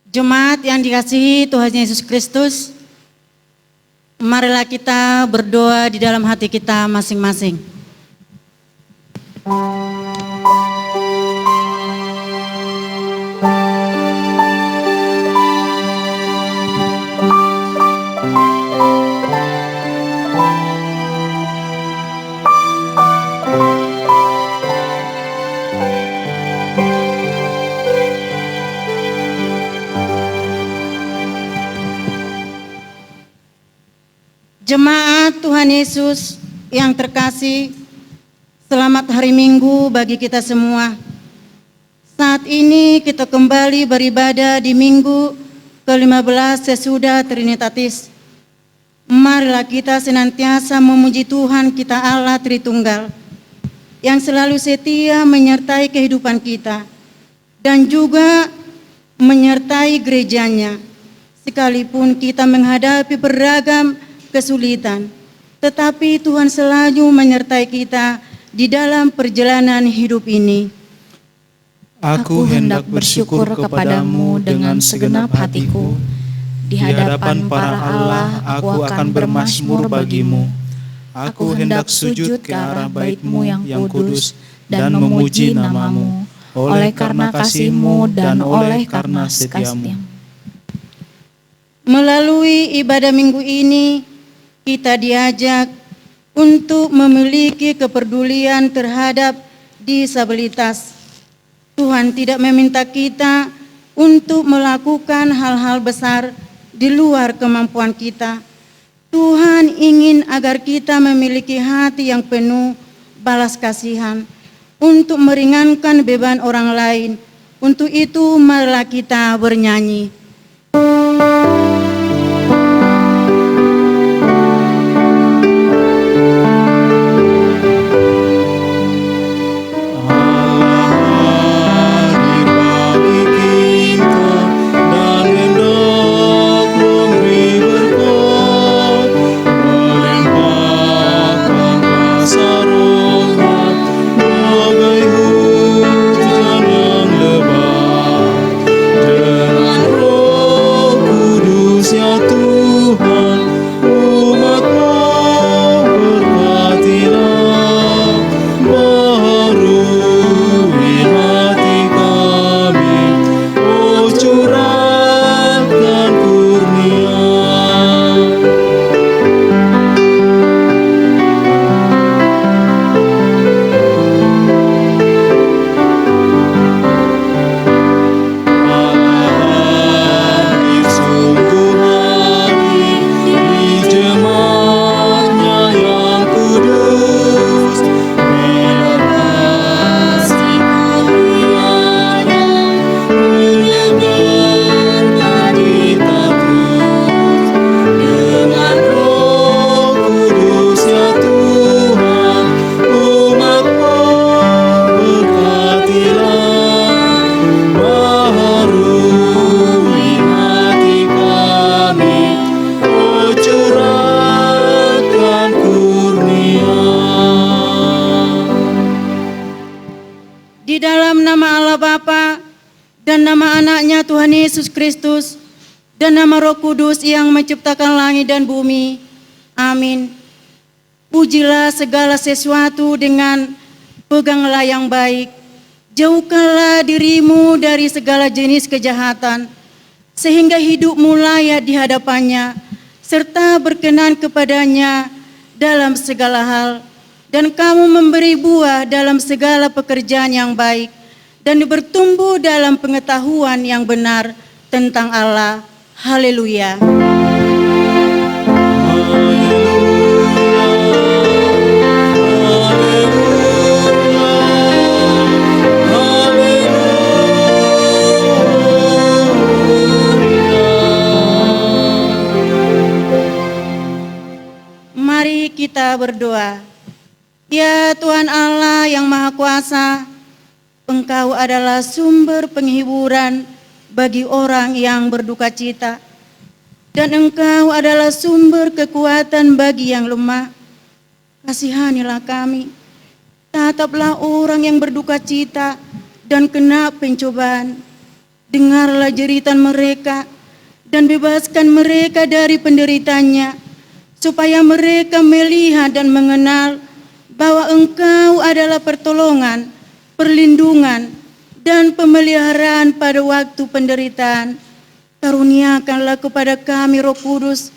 Jemaat yang dikasihi Tuhan Yesus Kristus, marilah kita berdoa di dalam hati kita masing-masing. Jemaat Tuhan Yesus yang terkasih, selamat hari Minggu bagi kita semua. Saat ini kita kembali beribadah di Minggu ke-15 sesudah Trinitatis. Marilah kita senantiasa memuji Tuhan kita Allah Tritunggal, yang selalu setia menyertai kehidupan kita, dan juga menyertai gerejanya, sekalipun kita menghadapi beragam kesulitan, tetapi Tuhan selalu menyertai kita di dalam perjalanan hidup ini. Aku hendak bersyukur kepadamu dengan segenap hatiku. Di hadapan para Allah aku akan bermazmur bagimu. Aku hendak sujud ke arah bait-Mu yang kudus dan memuji nama-Mu, oleh karena kasih-Mu dan oleh karena setia-Mu. Melalui ibadah minggu ini, kita diajak untuk memiliki kepedulian terhadap disabilitas. Tuhan tidak meminta kita untuk melakukan hal-hal besar di luar kemampuan kita. Tuhan ingin agar kita memiliki hati yang penuh balas kasihan untuk meringankan beban orang lain. Untuk itu, marilah kita bernyanyi. Tuhan Yesus Kristus dan nama Roh Kudus yang menciptakan langit dan bumi. Amin. Pujilah segala sesuatu dengan peganglah yang baik. Jauhkanlah dirimu dari segala jenis kejahatan, sehingga hidupmu layak di hadapannya, serta berkenan kepadanya dalam segala hal. Dan kamu memberi buah dalam segala pekerjaan yang baik, dan bertumbuh dalam pengetahuan yang benar tentang Allah. Haleluya. Mari kita berdoa. Ya Tuhan Allah yang Maha Kuasa, Engkau adalah sumber penghiburan bagi orang yang berduka cita, dan Engkau adalah sumber kekuatan bagi yang lemah. Kasihanilah kami, tataplah orang yang berduka cita dan kena pencobaan. dengarlah jeritan mereka dan bebaskan mereka dari penderitanya, supaya mereka melihat dan mengenal bahwa Engkau adalah pertolongan, perlindungan, dan pemeliharaan pada waktu penderitaan. Karuniakanlah kepada kami Roh Kudus,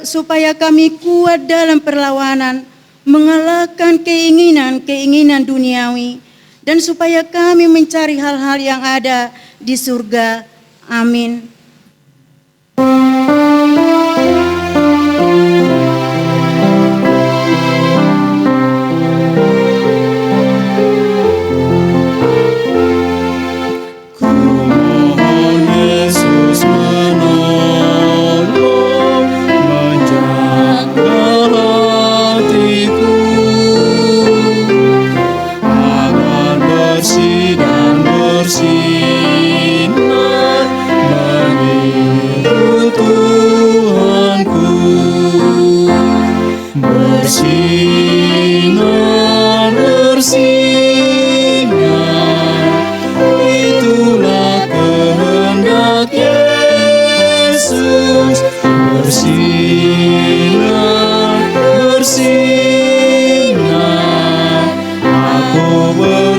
supaya kami kuat dalam perlawanan, mengalahkan keinginan-keinginan duniawi, dan supaya kami mencari hal-hal yang ada di surga. Amin.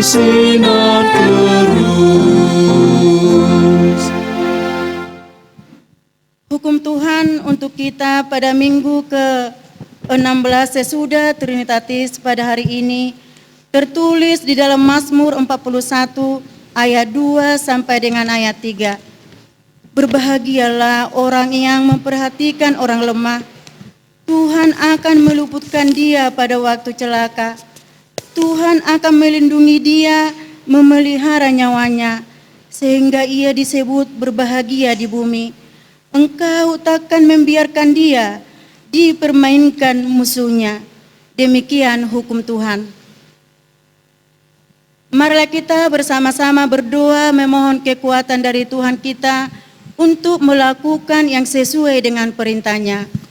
Bersinar terus. Hukum Tuhan untuk kita pada minggu ke-16 sesudah Trinitatis pada hari ini tertulis di dalam Mazmur 41 ayat 2 sampai dengan ayat 3. Berbahagialah orang yang memperhatikan orang lemah. Tuhan akan meluputkan dia pada waktu celaka. Tuhan akan melindungi dia, memelihara nyawanya, sehingga ia disebut berbahagia di bumi. Engkau takkan membiarkan dia dipermainkan musuhnya. Demikian hukum Tuhan. Marilah kita bersama-sama berdoa memohon kekuatan dari Tuhan kita untuk melakukan yang sesuai dengan perintah-Nya.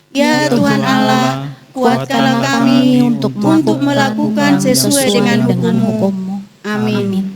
Ya Tuhan Allah, kuatkanlah kami untuk melakukan sesuai dengan hukum-Mu. Amin.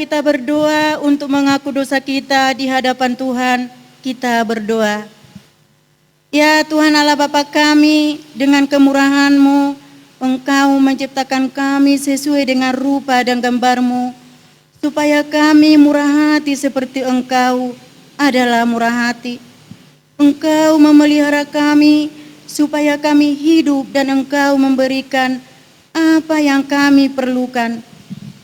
Kita berdoa untuk mengaku dosa kita di hadapan Tuhan. Kita berdoa. Ya Tuhan Allah Bapa kami, dengan kemurahan-Mu, Engkau menciptakan kami sesuai dengan rupa dan gambar-Mu, supaya kami murah hati seperti Engkau adalah murah hati. Engkau memelihara kami supaya kami hidup dan Engkau memberikan apa yang kami perlukan.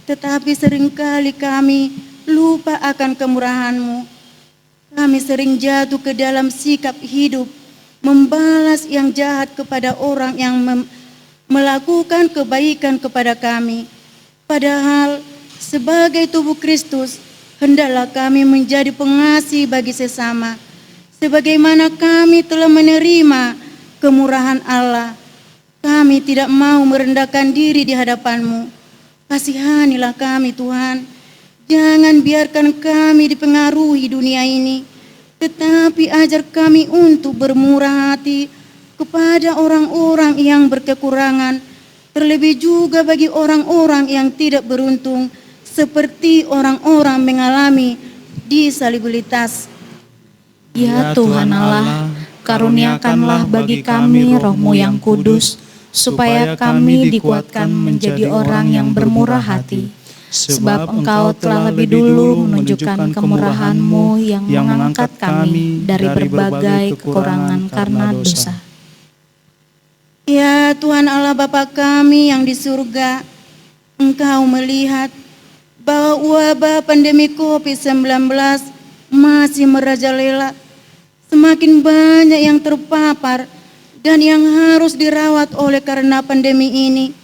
Tetapi seringkali kami lupa akan kemurahan-Mu. Kami sering jatuh ke dalam sikap hidup, membalas yang jahat kepada orang yang melakukan kebaikan kepada kami. Padahal sebagai tubuh Kristus, hendaklah kami menjadi pengasih bagi sesama. Sebagaimana kami telah menerima kemurahan Allah, kami tidak mau merendahkan diri di hadapan-Mu. Kasihanilah kami Tuhan, jangan biarkan kami dipengaruhi dunia ini, tetapi ajar kami untuk bermurah hati kepada orang-orang yang berkekurangan, terlebih juga bagi orang-orang yang tidak beruntung seperti orang-orang mengalami disabilitas. Ya Tuhan Allah, karuniakanlah bagi kami Roh-Mu yang kudus, supaya kami dikuatkan menjadi orang yang bermurah hati. Sebab Engkau telah lebih dulu menunjukkan kemurahan-Mu yang mengangkat kami dari berbagai kekurangan karena dosa. Ya Tuhan Allah Bapa kami yang di surga, Engkau melihat bahwa wabah pandemi COVID-19 masih merajalela. Semakin banyak yang terpapar dan yang harus dirawat oleh karena pandemi ini.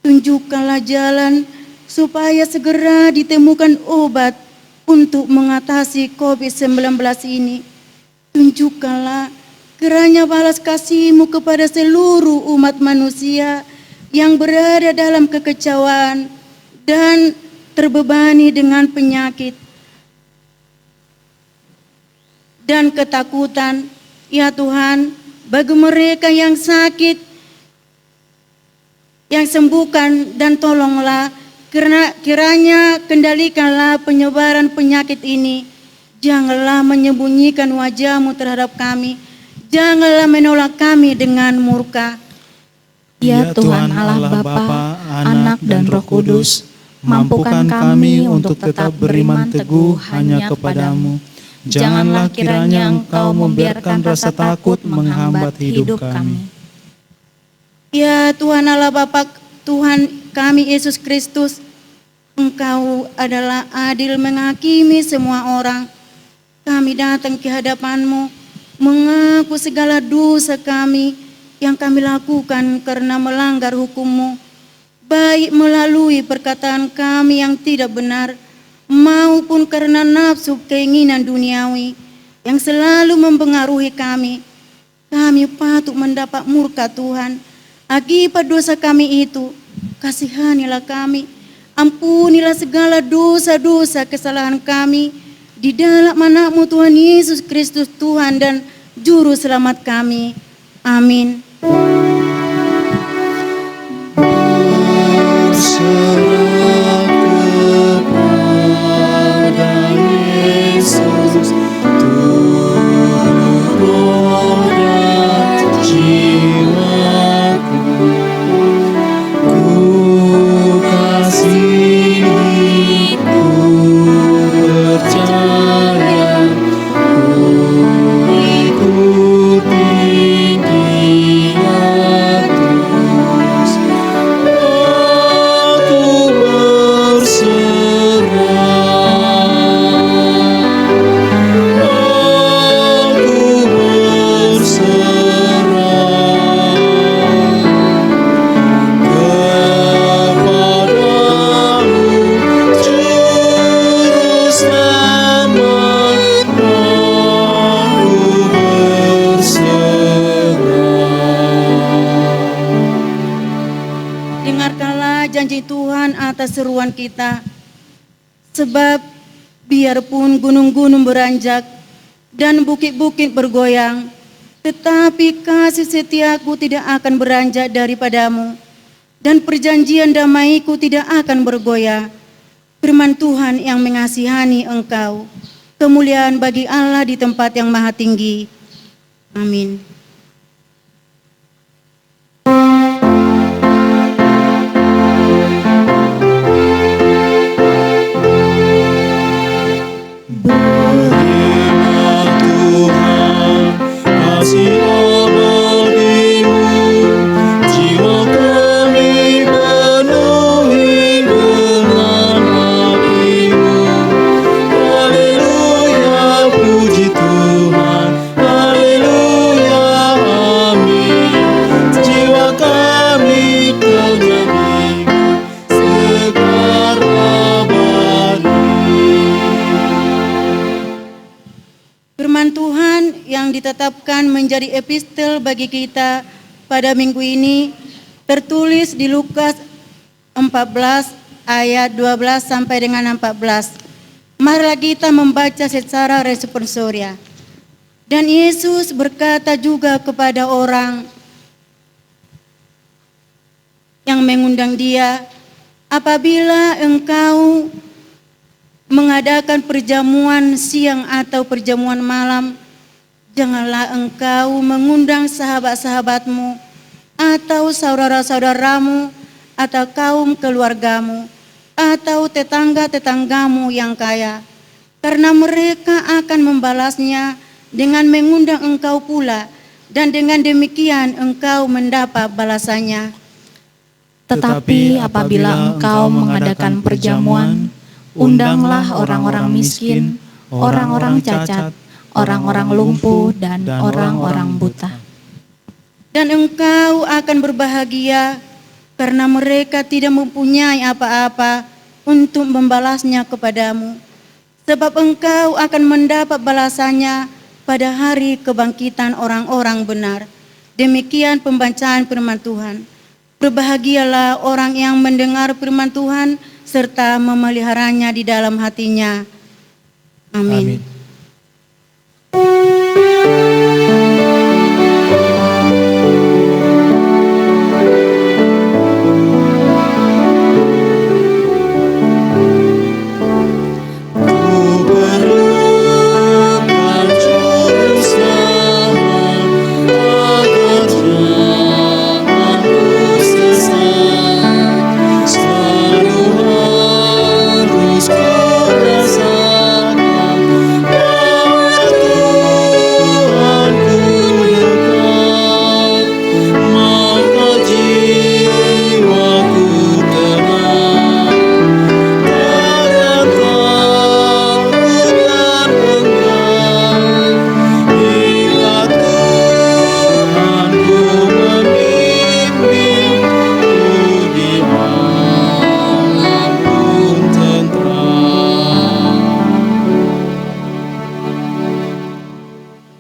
Tunjukkanlah jalan supaya segera ditemukan obat untuk mengatasi COVID-19 ini. Tunjukkanlah kiranya balas kasih-Mu kepada seluruh umat manusia yang berada dalam kekecewaan dan terbebani dengan penyakit dan ketakutan. Ya Tuhan, bagi mereka yang sakit, yang sembuhkan dan tolonglah, kiranya kendalikanlah penyebaran penyakit ini. Janganlah menyembunyikan wajah-Mu terhadap kami, janganlah menolak kami dengan murka. Ya Tuhan Allah Bapa, Anak dan Roh Kudus, mampukan kami untuk tetap beriman teguh hanya kepadamu. Janganlah kiranya Engkau membiarkan rasa takut menghambat hidup kami. Ya Tuhan Allah Bapa, Tuhan kami Yesus Kristus, Engkau adalah adil menghakimi semua orang. Kami datang ke hadapan-Mu, mengaku segala dosa kami yang kami lakukan karena melanggar hukum-Mu, baik melalui perkataan kami yang tidak benar, maupun karena nafsu keinginan duniawi yang selalu mempengaruhi kami. Kami patut mendapat murka Tuhan. Akibat dosa kami itu, kasihanilah kami. Ampunilah segala dosa-dosa kesalahan kami di dalam Anak-Mu Tuhan Yesus Kristus Tuhan dan Juru Selamat kami. Amin. Dengarkanlah janji Tuhan atas seruan kita. Sebab biarpun gunung-gunung beranjak dan bukit-bukit bergoyang, tetapi kasih setiaku tidak akan beranjak daripadamu, dan perjanjian damaiku tidak akan bergoyah. Firman Tuhan yang mengasihani engkau. Kemuliaan bagi Allah di tempat yang maha tinggi. Amin. Firman Tuhan yang ditetapkan menjadi epistel bagi kita pada minggu ini tertulis di Lukas 14 ayat 12 sampai dengan 14. Marilah kita membaca secara responsoria. Dan Yesus berkata juga kepada orang yang mengundang Dia, Apabila engkau mengadakan perjamuan siang atau perjamuan malam, janganlah engkau mengundang sahabat-sahabatmu atau saudara-saudaramu atau kaum keluargamu atau tetangga-tetanggamu yang kaya, karena mereka akan membalasnya dengan mengundang engkau pula, dan dengan demikian engkau mendapat balasannya. Tetapi apabila engkau mengadakan perjamuan, undanglah orang-orang miskin, orang-orang cacat, orang-orang lumpuh, dan orang-orang buta. Dan engkau akan berbahagia karena mereka tidak mempunyai apa-apa untuk membalasnya kepadamu, sebab engkau akan mendapat balasannya pada hari kebangkitan orang-orang benar. Demikian pembacaan firman Tuhan. Berbahagialah orang yang mendengar firman Tuhan serta memeliharanya di dalam hatinya. Amin.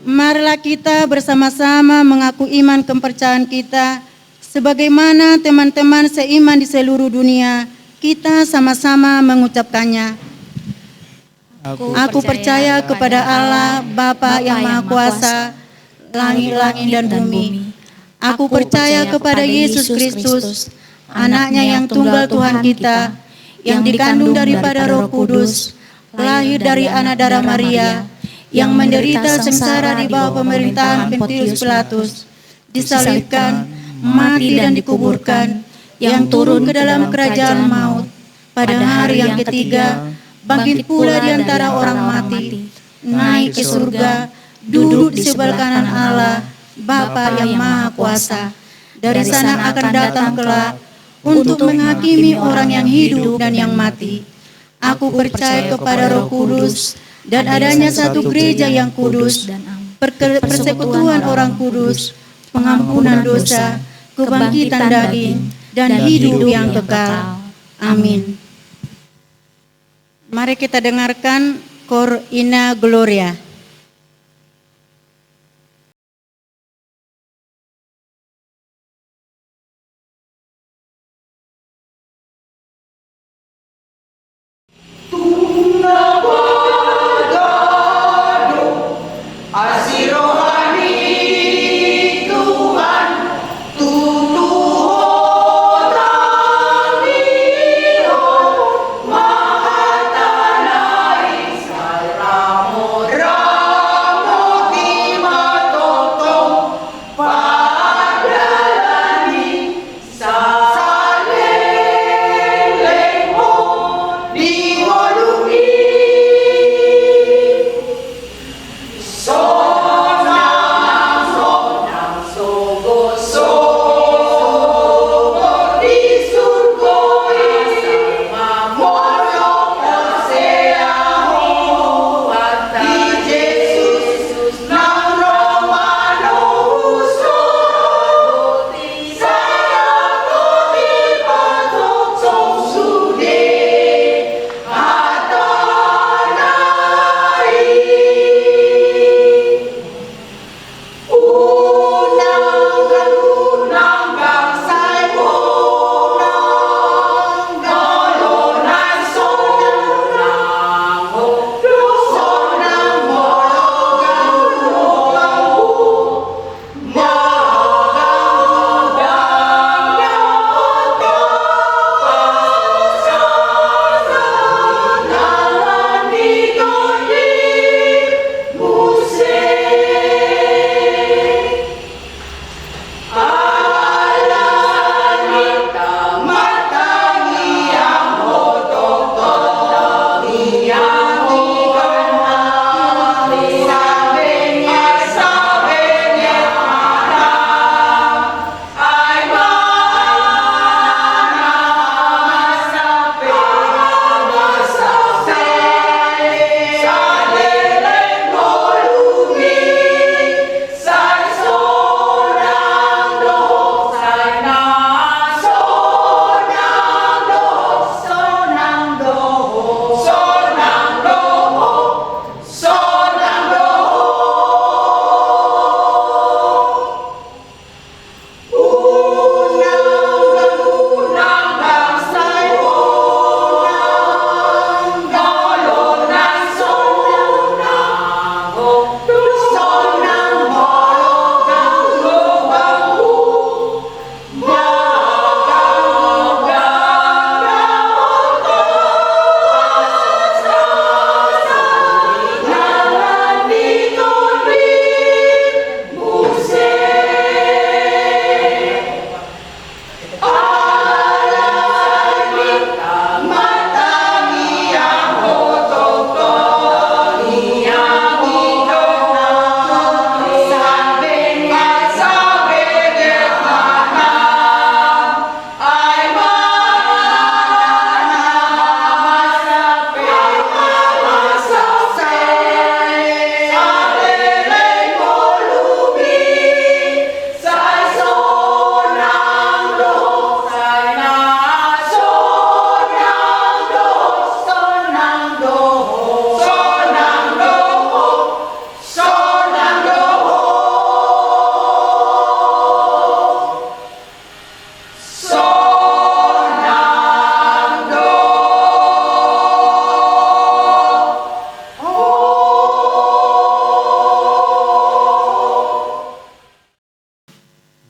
Marilah kita bersama-sama mengaku iman kepercayaan kita, sebagaimana teman-teman seiman di seluruh dunia, kita sama-sama mengucapkannya. Aku percaya kepada Allah, Bapa yang Maha Kuasa, langit-langit dan bumi. Aku percaya kepada Yesus Kristus, anaknya yang tunggal Tuhan kita, yang dikandung daripada Roh Kudus, lahir dari anak darah Maria, yang menderita sengsara di bawah pemerintahan Pontius Pilatus, disalibkan, mati dan dikuburkan, yang turun ke dalam kerajaan maut, pada hari yang ketiga, bangkit pula di antara orang mati, naik ke surga, duduk di sebelah kanan Allah, Bapa yang Maha Kuasa. Dari sana akan datang kelak untuk menghakimi orang yang hidup dan yang mati. Aku percaya kepada Roh Kudus, dan adanya satu gereja yang kudus, persekutuan orang kudus, pengampunan dosa, kebangkitan daging, dan hidup yang kekal. Amin. Mari kita dengarkan Cor Ina Gloria. Ra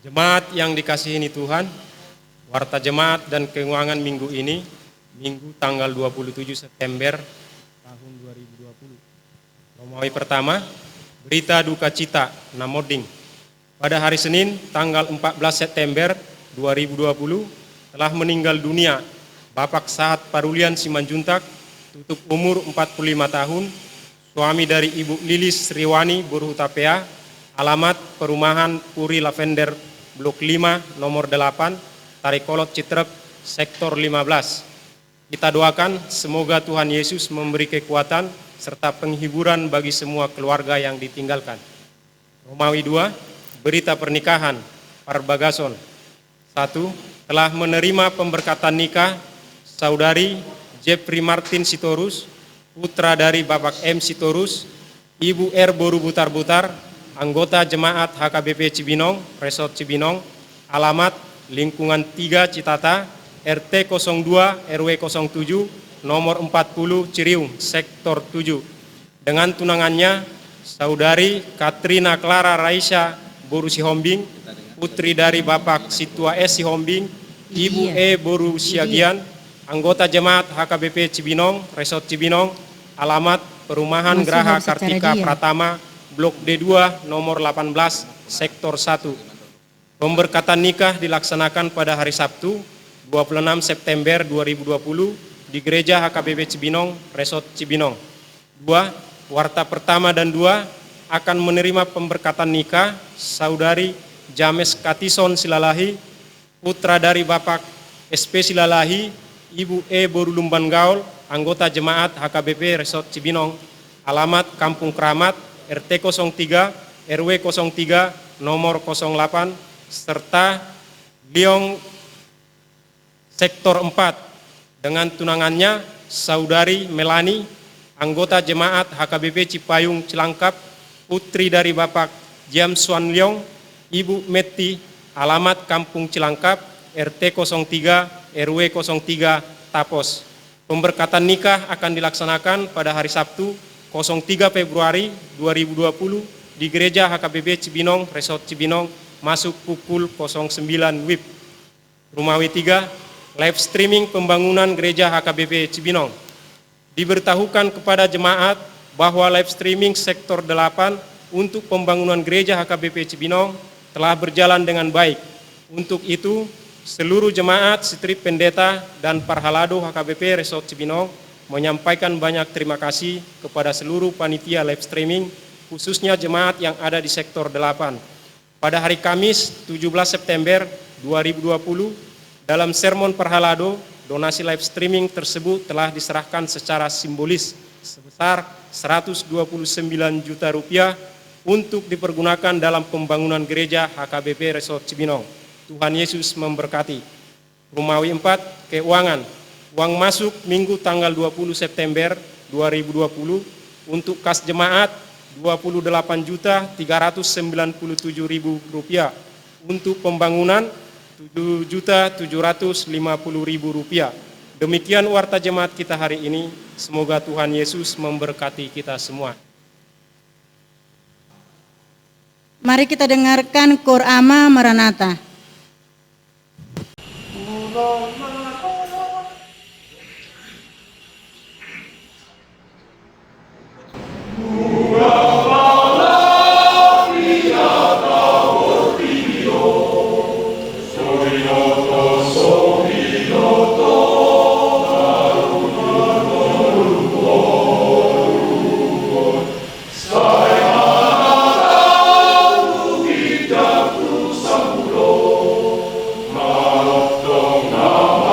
Jemaat yang dikasihi Tuhan, warta jemaat dan keuangan minggu ini, Minggu tanggal 27 September tahun 2020. Romawi pertama, berita duka cita Namoding. Pada hari Senin tanggal 14 September 2020 telah meninggal dunia Bapak Sahat Parulian Simanjuntak, tutup umur 45 tahun, suami dari Ibu Lilis Sriwani Burhutapea, alamat perumahan Puri Lavender Blok 5 nomor 8, Tarikolot Citrek, sektor 15. Kita doakan semoga Tuhan Yesus memberi kekuatan serta penghiburan bagi semua keluarga yang ditinggalkan. Romawi 2, berita pernikahan Parbagason. 1. Telah menerima pemberkatan nikah Saudari Jeffrey Martin Sitorus, putra dari Bapak M. Sitorus, Ibu R. Boru Butar-Butar, anggota jemaat HKBP Cibinong, Resort Cibinong, alamat lingkungan 3 Citata, RT 02 RW 07, nomor 40 Ciriung, sektor 7. Dengan tunangannya, Saudari Katrina Clara Raisya Boru Sihombing, putri dari Bapak Situa S. Sihombing, Ibu E. Boru Siagian, anggota jemaat HKBP Cibinong, Resort Cibinong, alamat perumahan Graha Kartika Pratama, Blok D2 nomor 18, sektor 1. Pemberkatan nikah dilaksanakan pada hari Sabtu, 26 September 2020 di Gereja HKBP Cibinong, Resort Cibinong. 2. Warta pertama dan 2 akan menerima pemberkatan nikah Saudari James Katison Silalahi, putra dari Bapak SP Silalahi, Ibu E. Borulumban Gaul, anggota jemaat HKBP Resort Cibinong, alamat Kampung Keramat, RT 03, RW 03, nomor 08, serta Liong, sektor 4. Dengan tunangannya, Saudari Melani, anggota jemaat HKBP Cipayung Cilangkap, putri dari Bapak James Swan Leong, Ibu Meti, alamat Kampung Cilangkap, RT 03, RW 03, Tapos. Pemberkatan nikah akan dilaksanakan pada hari Sabtu, 03 Februari 2020 di Gereja HKBP Cibinong, Resort Cibinong, masuk pukul 09 WIB. Romawi 3, live streaming pembangunan Gereja HKBP Cibinong. Diberitahukan kepada jemaat bahwa live streaming sektor 8 untuk pembangunan Gereja HKBP Cibinong telah berjalan dengan baik. Untuk itu, seluruh jemaat, Strip Pendeta, dan Parhalado HKBP Resort Cibinong menyampaikan banyak terima kasih kepada seluruh panitia live streaming, khususnya jemaat yang ada di sektor 8. Pada hari Kamis 17 September 2020, dalam sermon Parhalado, donasi live streaming tersebut telah diserahkan secara simbolis sebesar 129 juta rupiah untuk dipergunakan dalam pembangunan gereja HKBP Resort Cibinong. Tuhan Yesus memberkati. Romawi 4, keuangan. Uang masuk Minggu tanggal 20 September 2020 untuk kas jemaat Rp28.397.000, untuk pembangunan Rp7.750.000. Demikian warta jemaat kita hari ini. Semoga Tuhan Yesus memberkati kita semua. Mari kita dengarkan Kor Ama Maranatha. Samuro, Malotong Nama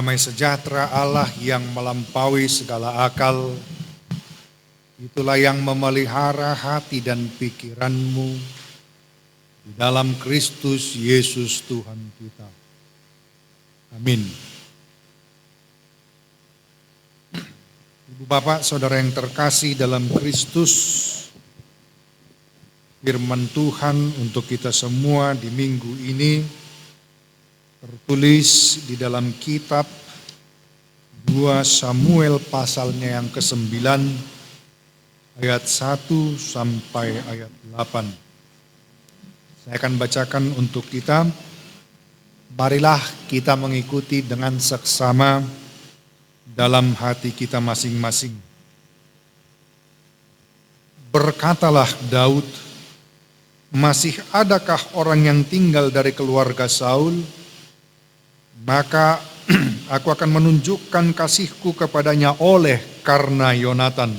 Damai sejahtera Allah yang melampaui segala akal, itulah yang memelihara hati dan pikiranmu di dalam Kristus Yesus Tuhan kita. Amin. Ibu bapak saudara yang terkasih dalam Kristus, Firman Tuhan untuk kita semua di minggu ini tertulis di dalam kitab 2 Samuel pasalnya yang ke-9 ayat 1 sampai ayat 8. Saya akan bacakan untuk kita. Marilah kita mengikuti dengan seksama dalam hati kita masing-masing. Berkatalah Daud, masih adakah orang yang tinggal dari keluarga Saul? Maka aku akan menunjukkan kasihku kepadanya oleh karena Yonatan.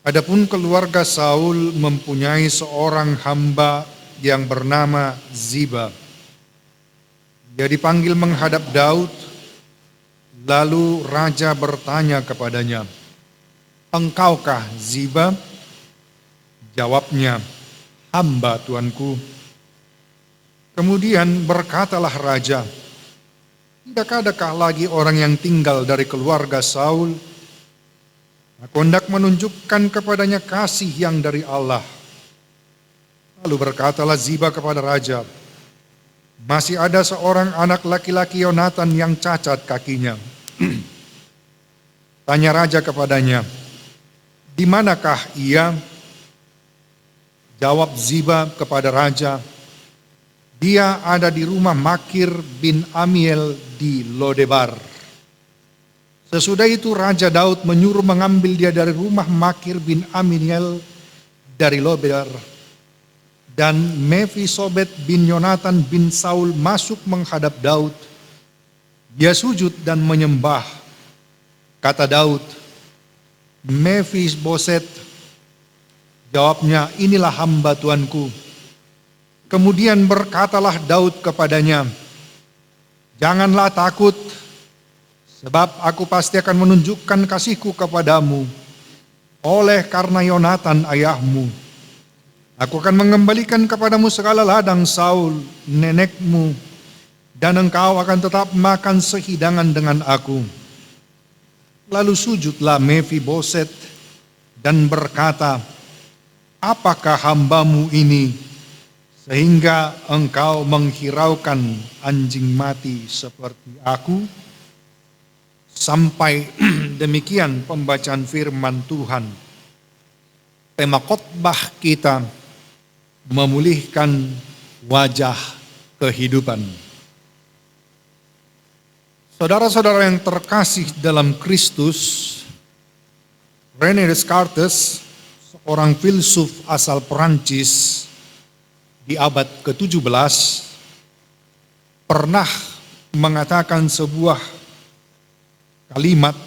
Adapun keluarga Saul mempunyai seorang hamba yang bernama Ziba. Dia dipanggil menghadap Daud, lalu raja bertanya kepadanya, "Engkaukah Ziba?" Jawabnya, "Hamba tuanku." Kemudian berkatalah raja, "Tidakkah adakah lagi orang yang tinggal dari keluarga Saul? Aku hendak menunjukkan kepadanya kasih yang dari Allah." Lalu berkatalah Ziba kepada raja, "Masih ada seorang anak laki-laki Yonatan yang cacat kakinya." Tanya raja kepadanya, "Di manakah ia?" Jawab Ziba kepada raja, "Dia ada di rumah Makir bin Amiel di Lodebar." Sesudah itu Raja Daud menyuruh mengambil dia dari rumah Makir bin Amiel dari Lodebar. Dan Mefisobet bin Yonatan bin Saul masuk menghadap Daud. Dia sujud dan menyembah. Kata Daud, "Mefiboset." Jawabnya, "Inilah hamba tuanku." Kemudian berkatalah Daud kepadanya, "Janganlah takut, sebab aku pasti akan menunjukkan kasihku kepadamu oleh karena Yonatan ayahmu. Aku akan mengembalikan kepadamu segala ladang Saul, nenekmu, dan engkau akan tetap makan sehidangan dengan aku." Lalu sujudlah Mefiboset dan berkata, "Apakah hambamu ini sehingga engkau menghiraukan anjing mati seperti aku?" Sampai demikian pembacaan firman Tuhan. Tema khotbah kita, memulihkan wajah kehidupan. Saudara-saudara yang terkasih dalam Kristus, René Descartes, seorang filsuf asal Perancis di abad ke-17, pernah mengatakan sebuah kalimat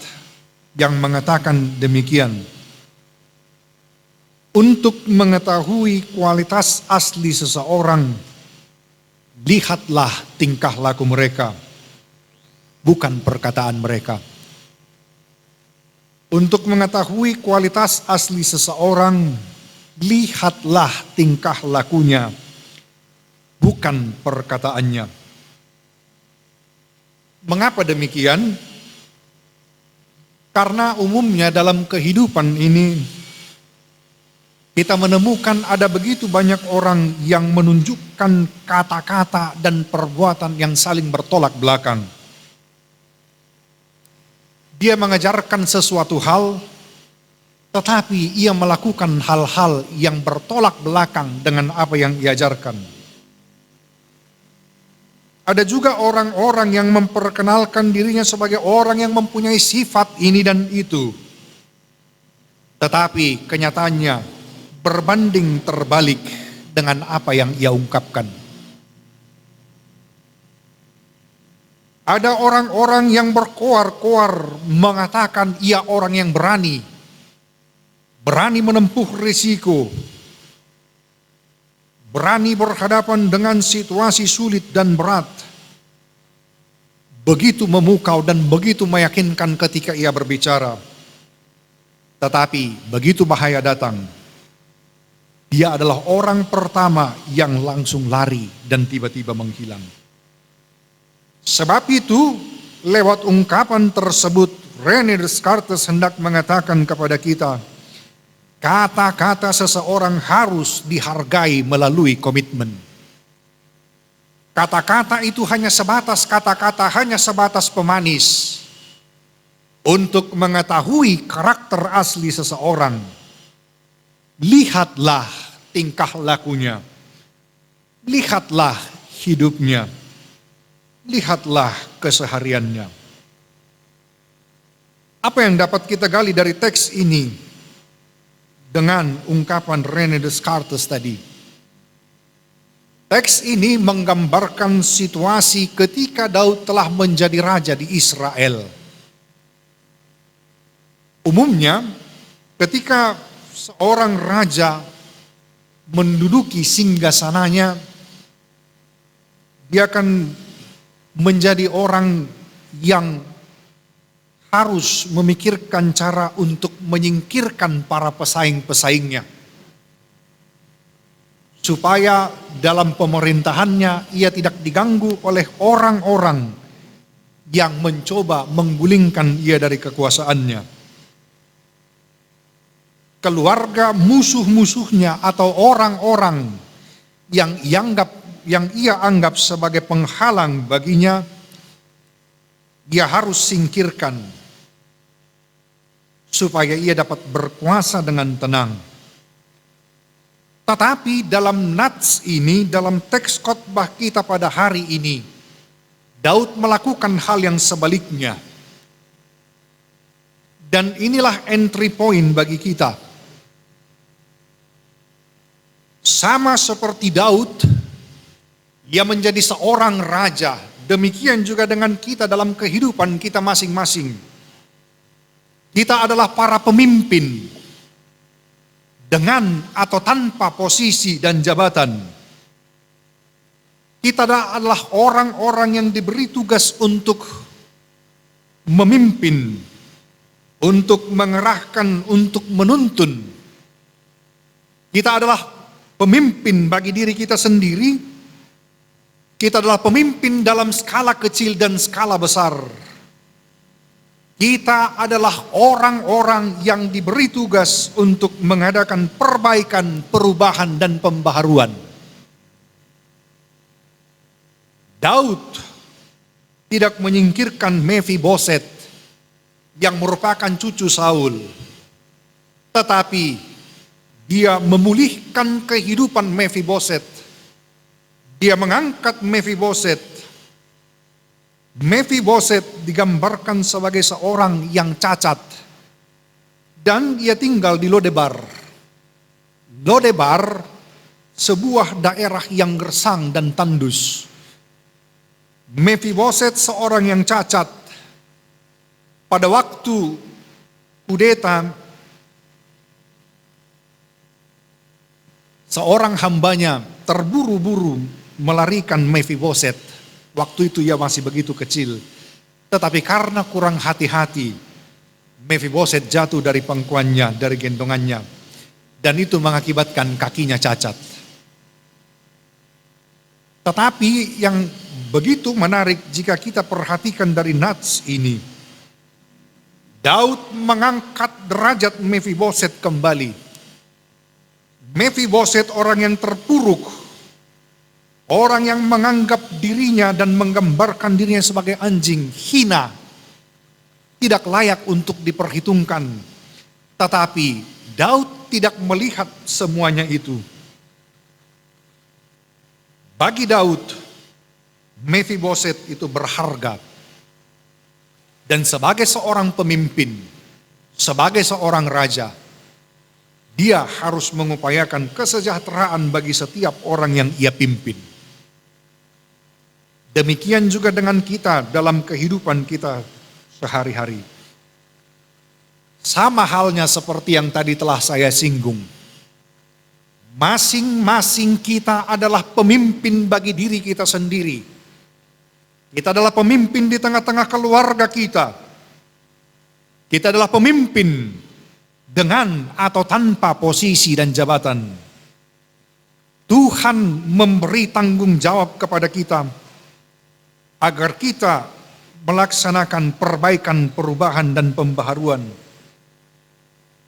yang mengatakan demikian, "Untuk mengetahui kualitas asli seseorang, lihatlah tingkah laku mereka, bukan perkataan mereka. Untuk mengetahui kualitas asli seseorang, lihatlah tingkah lakunya, bukan perkataannya." Mengapa demikian? Karena umumnya dalam kehidupan ini kita menemukan ada begitu banyak orang yang menunjukkan kata-kata dan perbuatan yang saling bertolak belakang. Dia mengajarkan sesuatu hal, tetapi ia melakukan hal-hal yang bertolak belakang dengan apa yang ia ajarkan. Ada juga orang-orang yang memperkenalkan dirinya sebagai orang yang mempunyai sifat ini dan itu, tetapi kenyataannya berbanding terbalik dengan apa yang ia ungkapkan. Ada orang-orang yang berkoar-koar mengatakan ia orang yang berani menempuh risiko, berani berhadapan dengan situasi sulit dan berat. Begitu memukau dan begitu meyakinkan ketika ia berbicara. Tetapi begitu bahaya datang, dia adalah orang pertama yang langsung lari dan tiba-tiba menghilang. Sebab itu, lewat ungkapan tersebut, René Descartes hendak mengatakan kepada kita, kata-kata seseorang harus dihargai melalui komitmen. Kata-kata itu hanya sebatas kata-kata, hanya sebatas pemanis. Untuk mengetahui karakter asli seseorang, lihatlah tingkah lakunya, lihatlah hidupnya, lihatlah kesehariannya. Apa yang dapat kita gali dari teks ini dengan ungkapan René Descartes tadi? Teks ini menggambarkan situasi ketika Daud telah menjadi raja di Israel. Umumnya ketika seorang raja menduduki singgasananya, dia akan menjadi orang yang harus memikirkan cara untuk menyingkirkan para pesaing-pesaingnya. Supaya dalam pemerintahannya ia tidak diganggu oleh orang-orang yang mencoba menggulingkan ia dari kekuasaannya. Keluarga musuh-musuhnya atau orang-orang yang ia anggap sebagai penghalang baginya, dia harus singkirkan supaya ia dapat berkuasa dengan tenang. Tetapi dalam nats ini, dalam teks khotbah kita pada hari ini, Daud melakukan hal yang sebaliknya. Dan inilah entry point bagi kita. Sama seperti Daud, ia menjadi seorang raja. Demikian juga dengan kita dalam kehidupan kita masing-masing. Kita adalah para pemimpin dengan atau tanpa posisi dan jabatan. Kita adalah orang-orang yang diberi tugas untuk memimpin, untuk mengerahkan, untuk menuntun. Kita adalah pemimpin bagi diri kita sendiri. Kita adalah pemimpin dalam skala kecil dan skala besar. Kita adalah orang-orang yang diberi tugas untuk mengadakan perbaikan, perubahan, dan pembaharuan. Daud tidak menyingkirkan Mephiboset yang merupakan cucu Saul, tetapi dia memulihkan kehidupan Mephiboset. Dia mengangkat Mephiboset. Mephiboset digambarkan sebagai seorang yang cacat. Dan ia tinggal di Lodebar. Lodebar, sebuah daerah yang gersang dan tandus. Mephiboset seorang yang cacat. Pada waktu kudeta, seorang hambanya terburu-buru melarikan Mephiboset. Waktu itu ia masih begitu kecil. Tetapi karena kurang hati-hati, Mephiboset jatuh dari pangkuannya, dari gendongannya. Dan itu mengakibatkan kakinya cacat. Tetapi yang begitu menarik jika kita perhatikan dari nats ini, Daud mengangkat derajat Mephiboset kembali. Mephiboset orang yang terpuruk, orang yang menganggap dirinya dan menggambarkan dirinya sebagai anjing, hina, tidak layak untuk diperhitungkan. Tetapi Daud tidak melihat semuanya itu. Bagi Daud, Mephiboset itu berharga. Dan sebagai seorang pemimpin, sebagai seorang raja, dia harus mengupayakan kesejahteraan bagi setiap orang yang ia pimpin. Demikian juga dengan kita dalam kehidupan kita sehari-hari. Sama halnya seperti yang tadi telah saya singgung. Masing-masing kita adalah pemimpin bagi diri kita sendiri. Kita adalah pemimpin di tengah-tengah keluarga kita. Kita adalah pemimpin dengan atau tanpa posisi dan jabatan. Tuhan memberi tanggung jawab kepada kita agar kita melaksanakan perbaikan, perubahan, dan pembaharuan.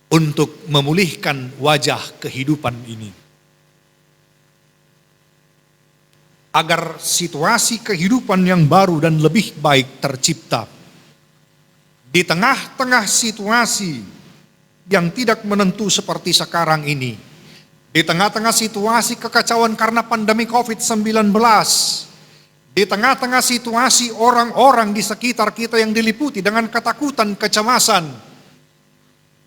untuk memulihkan wajah kehidupan ini. Agar situasi kehidupan yang baru dan lebih baik tercipta. Di tengah-tengah situasi yang tidak menentu seperti sekarang ini. Di tengah-tengah situasi kekacauan karena pandemi COVID-19. Di tengah-tengah situasi orang-orang di sekitar kita yang diliputi dengan ketakutan, kecemasan.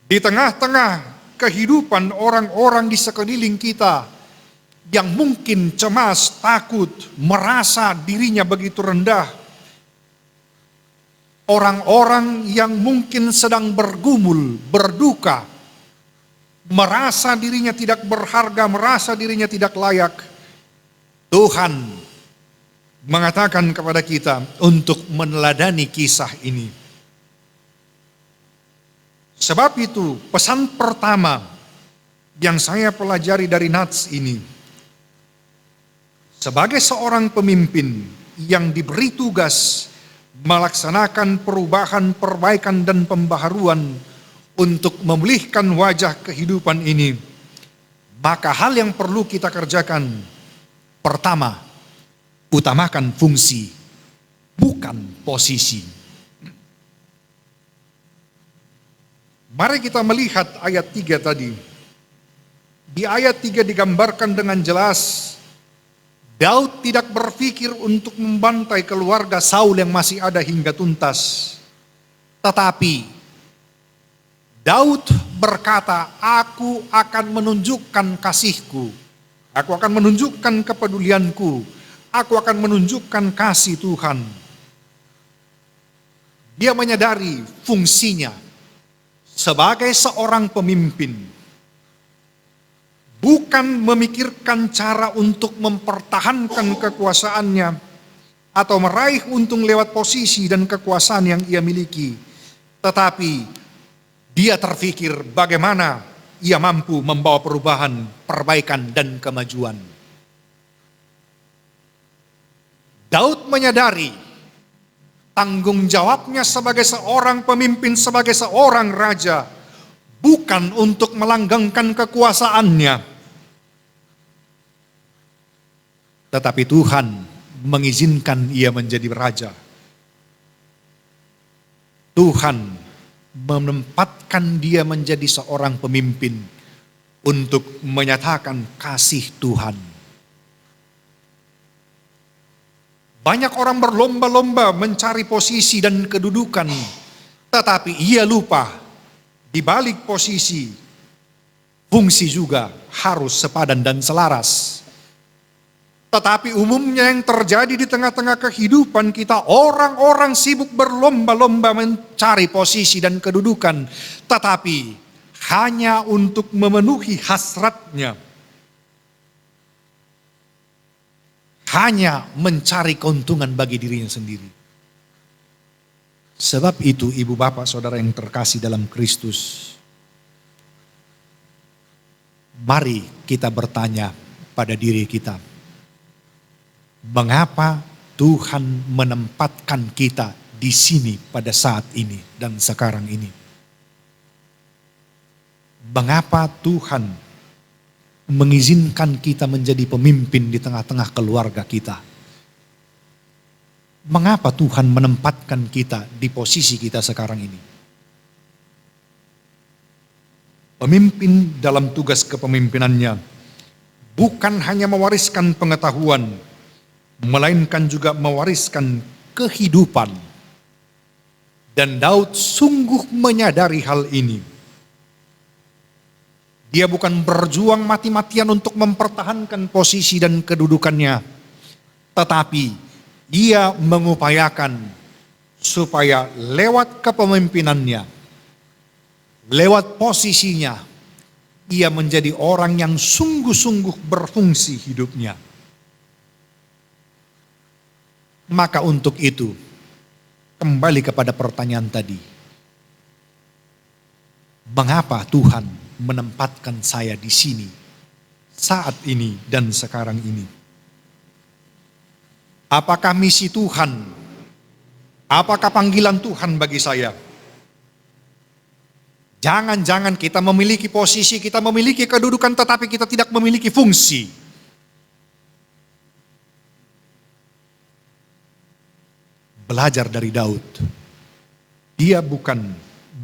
Di tengah-tengah kehidupan orang-orang di sekeliling kita yang mungkin cemas, takut, merasa dirinya begitu rendah. Orang-orang yang mungkin sedang bergumul, berduka, merasa dirinya tidak berharga, merasa dirinya tidak layak. Tuhan mengatakan kepada kita untuk meneladani kisah ini. Sebab itu pesan pertama yang saya pelajari dari nats ini, sebagai seorang pemimpin yang diberi tugas melaksanakan perubahan, perbaikan, dan pembaharuan untuk memulihkan wajah kehidupan ini, maka hal yang perlu kita kerjakan, pertama, utamakan fungsi, bukan posisi. Mari kita melihat ayat 3 tadi. Di ayat 3 digambarkan dengan jelas, Daud tidak berpikir untuk membantai keluarga Saul yang masih ada hingga tuntas. Tetapi Daud berkata, aku akan menunjukkan kasihku, aku akan menunjukkan kepedulianku, aku akan menunjukkan kasih Tuhan. Dia menyadari fungsinya sebagai seorang pemimpin. Bukan memikirkan cara untuk mempertahankan kekuasaannya atau meraih untung lewat posisi dan kekuasaan yang ia miliki. Tetapi dia terfikir bagaimana ia mampu membawa perubahan, perbaikan, dan kemajuan. Daud menyadari tanggung jawabnya sebagai seorang pemimpin, sebagai seorang raja, bukan untuk melanggengkan kekuasaannya, tetapi Tuhan mengizinkan ia menjadi raja. Tuhan menempatkan dia menjadi seorang pemimpin untuk menyatakan kasih Tuhan. Banyak orang berlomba-lomba mencari posisi dan kedudukan, tetapi ia lupa di balik posisi, fungsi juga harus sepadan dan selaras. Tetapi umumnya yang terjadi di tengah-tengah kehidupan kita, orang-orang sibuk berlomba-lomba mencari posisi dan kedudukan, tetapi hanya untuk memenuhi hasratnya. Hanya mencari keuntungan bagi dirinya sendiri. Sebab itu ibu bapak saudara yang terkasih dalam Kristus, mari kita bertanya pada diri kita, mengapa Tuhan menempatkan kita di sini pada saat ini dan sekarang ini? Mengapa Tuhan mengizinkan kita menjadi pemimpin di tengah-tengah keluarga kita? Mengapa Tuhan menempatkan kita di posisi kita sekarang ini? Pemimpin dalam tugas kepemimpinannya bukan hanya mewariskan pengetahuan, melainkan juga mewariskan kehidupan. Dan Daud sungguh menyadari hal ini. Dia bukan berjuang mati-matian untuk mempertahankan posisi dan kedudukannya, tetapi ia mengupayakan supaya lewat kepemimpinannya, lewat posisinya, ia menjadi orang yang sungguh-sungguh berfungsi hidupnya. Maka untuk itu, kembali kepada pertanyaan tadi. Mengapa Tuhan menempatkan saya di sini, saat ini dan sekarang ini? Apakah misi Tuhan? Apakah panggilan Tuhan bagi saya? Jangan-jangan kita memiliki posisi, kita memiliki kedudukan, tetapi kita tidak memiliki fungsi. Belajar dari Daud. Dia bukan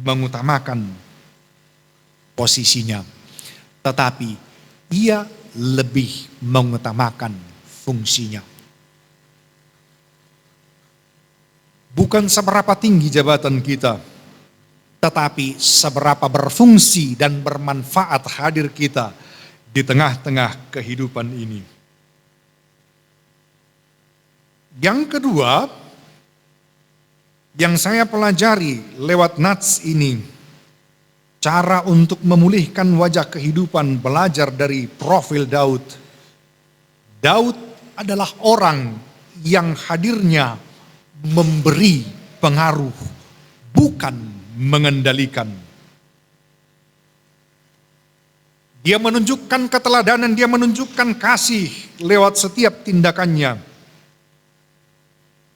mengutamakan posisinya, tetapi ia lebih mengutamakan fungsinya. Bukan seberapa tinggi jabatan kita, tetapi seberapa berfungsi dan bermanfaat hadir kita di tengah-tengah kehidupan ini. Yang kedua, yang saya pelajari lewat nats ini, cara untuk memulihkan wajah kehidupan belajar dari profil Daud. Daud adalah orang yang hadirnya memberi pengaruh, bukan mengendalikan. Dia menunjukkan keteladanan, dia menunjukkan kasih lewat setiap tindakannya.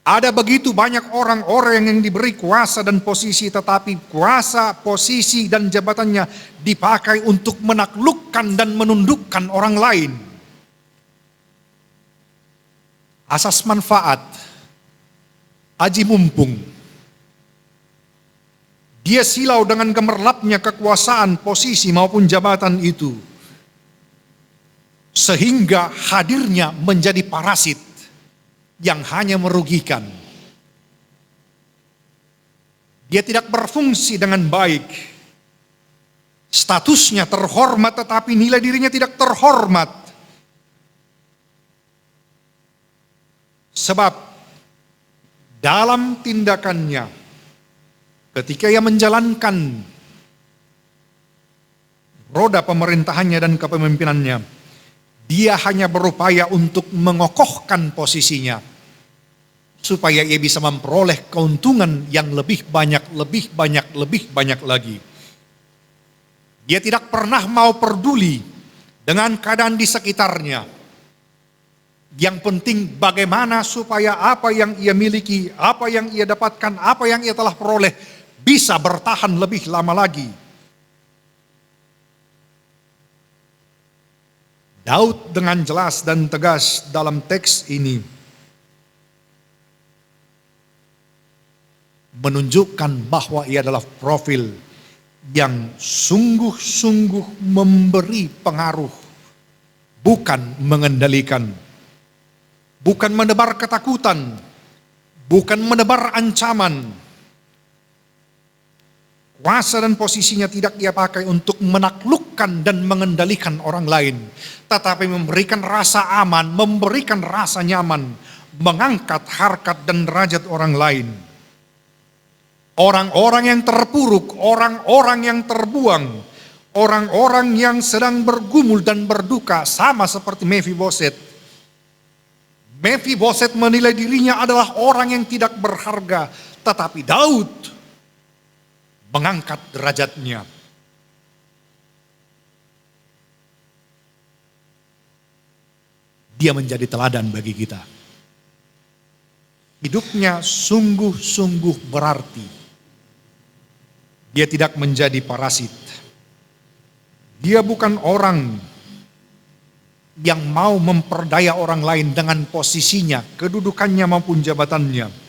Ada begitu banyak orang-orang yang diberi kuasa dan posisi, tetapi kuasa, posisi, dan jabatannya dipakai untuk menaklukkan dan menundukkan orang lain. Asas manfaat, aji mumpung. Dia silau dengan gemerlapnya kekuasaan, posisi maupun jabatan itu, sehingga hadirnya menjadi parasit yang hanya merugikan. Dia tidak berfungsi dengan baik. Statusnya terhormat, tetapi nilai dirinya tidak terhormat. Sebab dalam tindakannya, ketika ia menjalankan roda pemerintahannya dan kepemimpinannya, dia hanya berupaya untuk mengokohkan posisinya, supaya ia bisa memperoleh keuntungan yang lebih banyak lagi. Dia tidak pernah mau peduli dengan keadaan di sekitarnya. Yang penting bagaimana supaya apa yang ia miliki, apa yang ia dapatkan, apa yang ia telah peroleh bisa bertahan lebih lama lagi. Daud dengan jelas dan tegas dalam teks ini menunjukkan bahwa ia adalah profil yang sungguh-sungguh memberi pengaruh, bukan mengendalikan, bukan menebar ketakutan, bukan menebar ancaman. Kuasa dan posisinya tidak dia pakai untuk menaklukkan dan mengendalikan orang lain, tetapi memberikan rasa aman, memberikan rasa nyaman, mengangkat harkat dan derajat orang lain. Orang-orang yang terpuruk, orang-orang yang terbuang, orang-orang yang sedang bergumul dan berduka, sama seperti Mephiboset. Mephiboset menilai dirinya adalah orang yang tidak berharga, tetapi Daud mengangkat derajatnya. Dia menjadi teladan bagi kita. Hidupnya sungguh-sungguh berarti. Dia tidak menjadi parasit. Dia bukan orang yang mau memperdaya orang lain dengan posisinya, kedudukannya maupun jabatannya.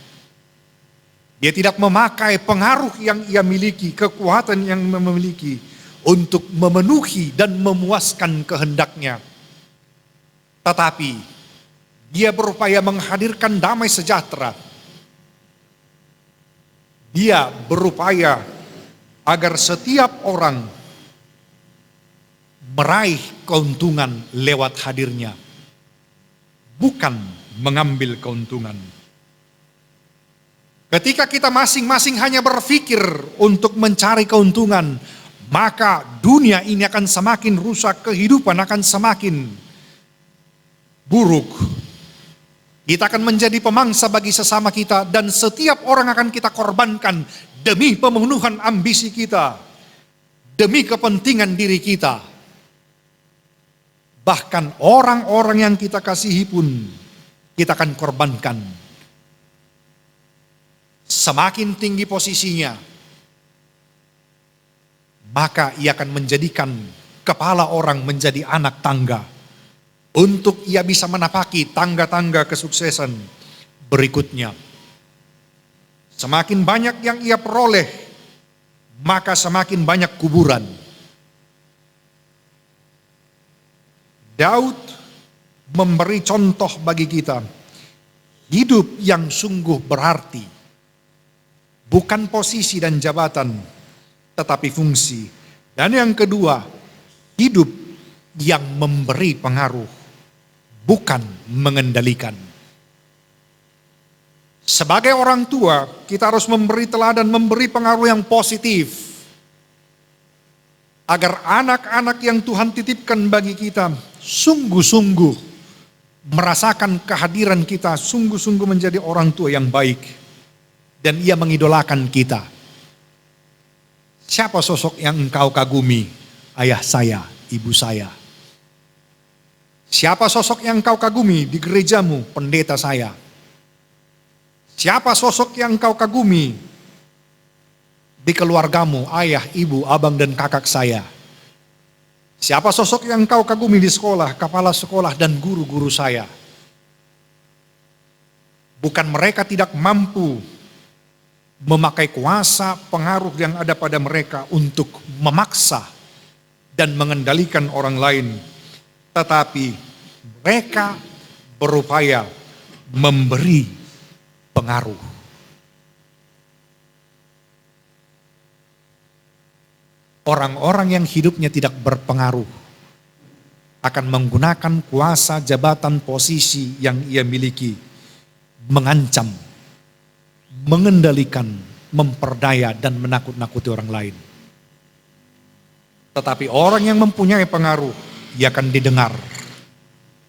Dia tidak memakai pengaruh yang ia miliki, kekuatan yang memiliki untuk memenuhi dan memuaskan kehendaknya. Tetapi dia berupaya menghadirkan damai sejahtera. Dia berupaya agar setiap orang meraih keuntungan lewat hadirnya, bukan mengambil keuntungan. Ketika kita masing-masing hanya berpikir untuk mencari keuntungan, maka dunia ini akan semakin rusak, kehidupan akan semakin buruk. Kita akan menjadi pemangsa bagi sesama kita, dan setiap orang akan kita korbankan demi pemenuhan ambisi kita, demi kepentingan diri kita. Bahkan orang-orang yang kita kasihi pun kita akan korbankan. Semakin tinggi posisinya, maka ia akan menjadikan kepala orang menjadi anak tangga, untuk ia bisa menapaki tangga-tangga kesuksesan berikutnya. Semakin banyak yang ia peroleh, maka semakin banyak kuburan. Daud memberi contoh bagi kita hidup yang sungguh berarti, bukan posisi dan jabatan, tetapi fungsi. Dan yang kedua, hidup yang memberi pengaruh, bukan mengendalikan. Sebagai orang tua, kita harus memberi teladan, memberi pengaruh yang positif, agar anak-anak yang Tuhan titipkan bagi kita sungguh-sungguh merasakan kehadiran kita, sungguh-sungguh menjadi orang tua yang baik, dan ia mengidolakan kita. Siapa sosok yang engkau kagumi? Ayah saya, ibu saya. Siapa sosok yang engkau kagumi di gerejamu? Pendeta saya. Siapa sosok yang engkau kagumi di keluargamu? Ayah, ibu, abang dan kakak saya. Siapa sosok yang engkau kagumi di sekolah? Kepala sekolah dan guru-guru saya. Bukan mereka tidak mampu memakai kuasa pengaruh yang ada pada mereka untuk memaksa dan mengendalikan orang lain, tetapi mereka berupaya memberi pengaruh. Orang-orang yang hidupnya tidak berpengaruh akan menggunakan kuasa, jabatan, posisi yang ia miliki, mengancam, mengendalikan, memperdaya, dan menakut-nakuti orang lain. Tetapi orang yang mempunyai pengaruh, ia akan didengar,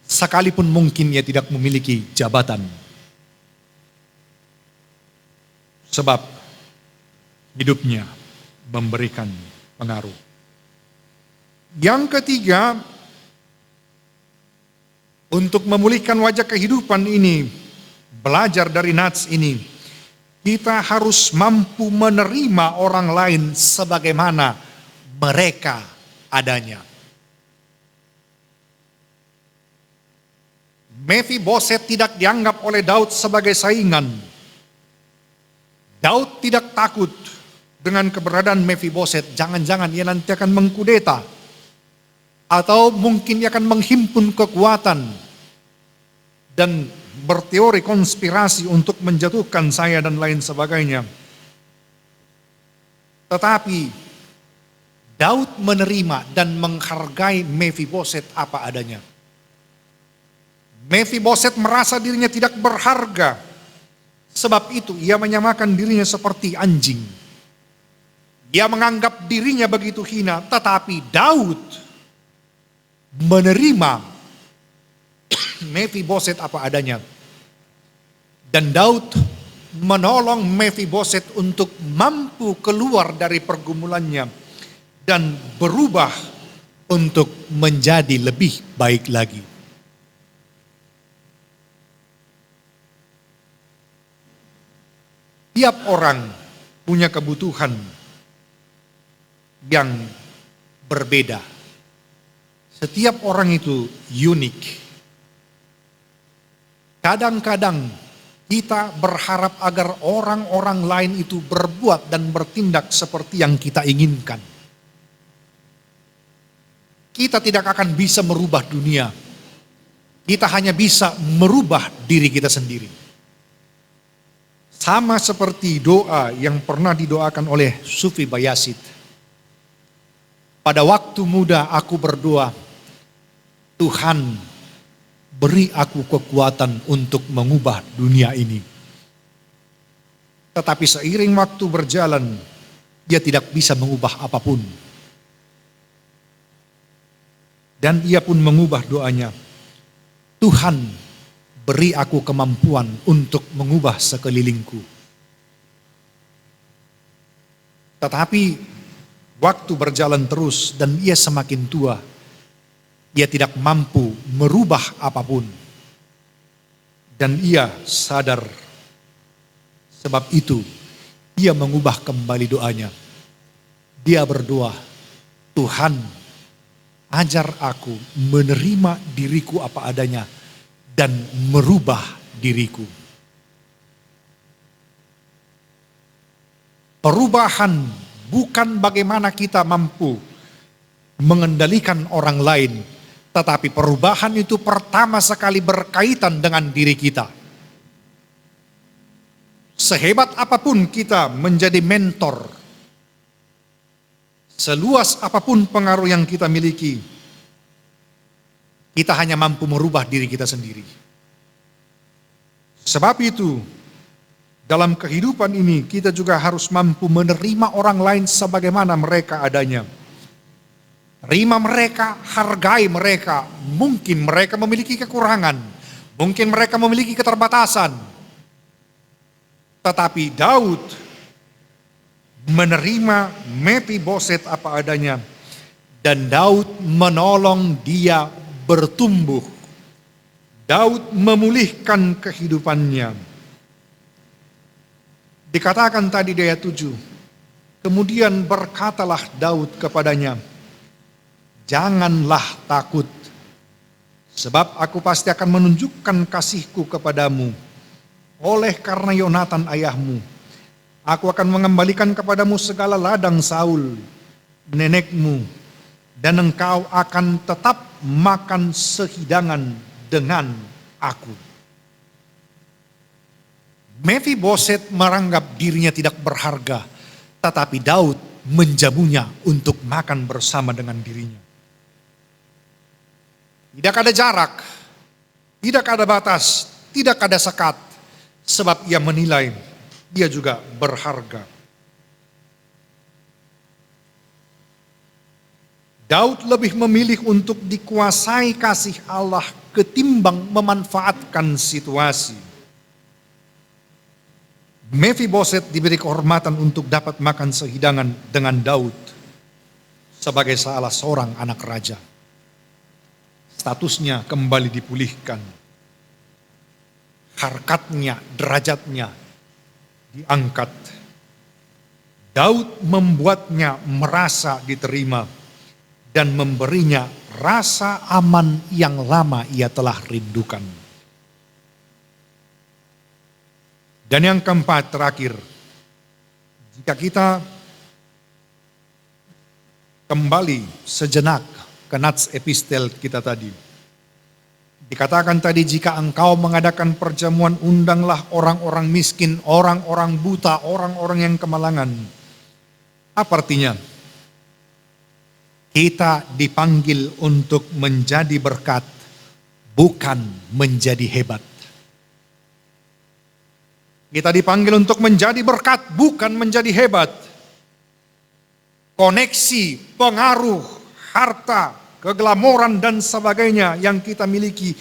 sekalipun mungkin ia tidak memiliki jabatan. Sebab hidupnya memberikan pengaruh. Yang ketiga, untuk memulihkan wajah kehidupan ini, belajar dari Nats ini, kita harus mampu menerima orang lain sebagaimana mereka adanya. Mephiboset tidak dianggap oleh Daud sebagai saingan. Daud tidak takut dengan keberadaan Mephiboset. Jangan-jangan ia nanti akan mengkudeta, atau mungkin ia akan menghimpun kekuatan dan berteori konspirasi untuk menjatuhkan saya dan lain sebagainya. Tetapi Daud menerima dan menghargai Mephiboset apa adanya. Mephiboset merasa dirinya tidak berharga, sebab itu ia menyamakan dirinya seperti anjing. Ia menganggap dirinya begitu hina, tetapi Daud menerima Mephiboset apa adanya. Dan Daud menolong Mephiboset untuk mampu keluar dari pergumulannya dan berubah untuk menjadi lebih baik lagi. Tiap orang punya kebutuhan yang berbeda. Setiap orang itu unik. Kadang-kadang kita berharap agar orang-orang lain itu berbuat dan bertindak seperti yang kita inginkan. Kita tidak akan bisa merubah dunia. Kita hanya bisa merubah diri kita sendiri. Sama seperti doa yang pernah didoakan oleh Sufi Bayasit. Pada waktu muda aku berdoa, Tuhan beri aku kekuatan untuk mengubah dunia ini. Tetapi seiring waktu berjalan, dia tidak bisa mengubah apapun. Dan ia pun mengubah doanya, Tuhan beri aku kemampuan untuk mengubah sekelilingku. Tetapi waktu berjalan terus dan ia semakin tua, ia tidak mampu merubah apapun. Dan ia sadar, sebab itu ia mengubah kembali doanya. Dia berdoa, Tuhan, ajar aku menerima diriku apa adanya dan merubah diriku. Perubahan bukan bagaimana kita mampu mengendalikan orang lain, tetapi perubahan itu pertama sekali berkaitan dengan diri kita. Sehebat apapun kita menjadi mentor, seluas apapun pengaruh yang kita miliki, kita hanya mampu merubah diri kita sendiri. Sebab itu, dalam kehidupan ini kita juga harus mampu menerima orang lain sebagaimana mereka adanya. Terima mereka, hargai mereka. Mungkin mereka memiliki kekurangan, mungkin mereka memiliki keterbatasan. Tetapi Daud menerima Mephiboset apa adanya, dan Daud menolong dia bertumbuh. Daud memulihkan kehidupannya. Dikatakan tadi di ayat 7, kemudian berkatalah Daud kepadanya, janganlah takut, sebab aku pasti akan menunjukkan kasihku kepadamu. Oleh karena Yonatan ayahmu, aku akan mengembalikan kepadamu segala ladang Saul, nenekmu, dan engkau akan tetap makan sehidangan dengan aku. Mephiboset menganggap dirinya tidak berharga, tetapi Daud menjamunya untuk makan bersama dengan dirinya. Tidak ada jarak, tidak ada batas, tidak ada sekat, sebab ia menilai dia juga berharga. Daud lebih memilih untuk dikuasai kasih Allah ketimbang memanfaatkan situasi. Mephiboset diberi kehormatan untuk dapat makan sehidangan dengan Daud sebagai salah seorang anak raja. Statusnya kembali dipulihkan. Harkatnya, derajatnya diangkat. Daud membuatnya merasa diterima dan memberinya rasa aman yang lama ia telah rindukan. Dan yang keempat, terakhir, jika kita kembali sejenak ke nats epistel kita tadi, dikatakan tadi, jika engkau mengadakan perjamuan, undanglah orang-orang miskin, orang-orang buta, orang-orang yang kemalangan. Apa artinya? Kita dipanggil untuk menjadi berkat, bukan menjadi hebat. Kita dipanggil untuk menjadi berkat, bukan menjadi hebat. Koneksi, pengaruh, harta, keglamoran dan sebagainya yang kita miliki,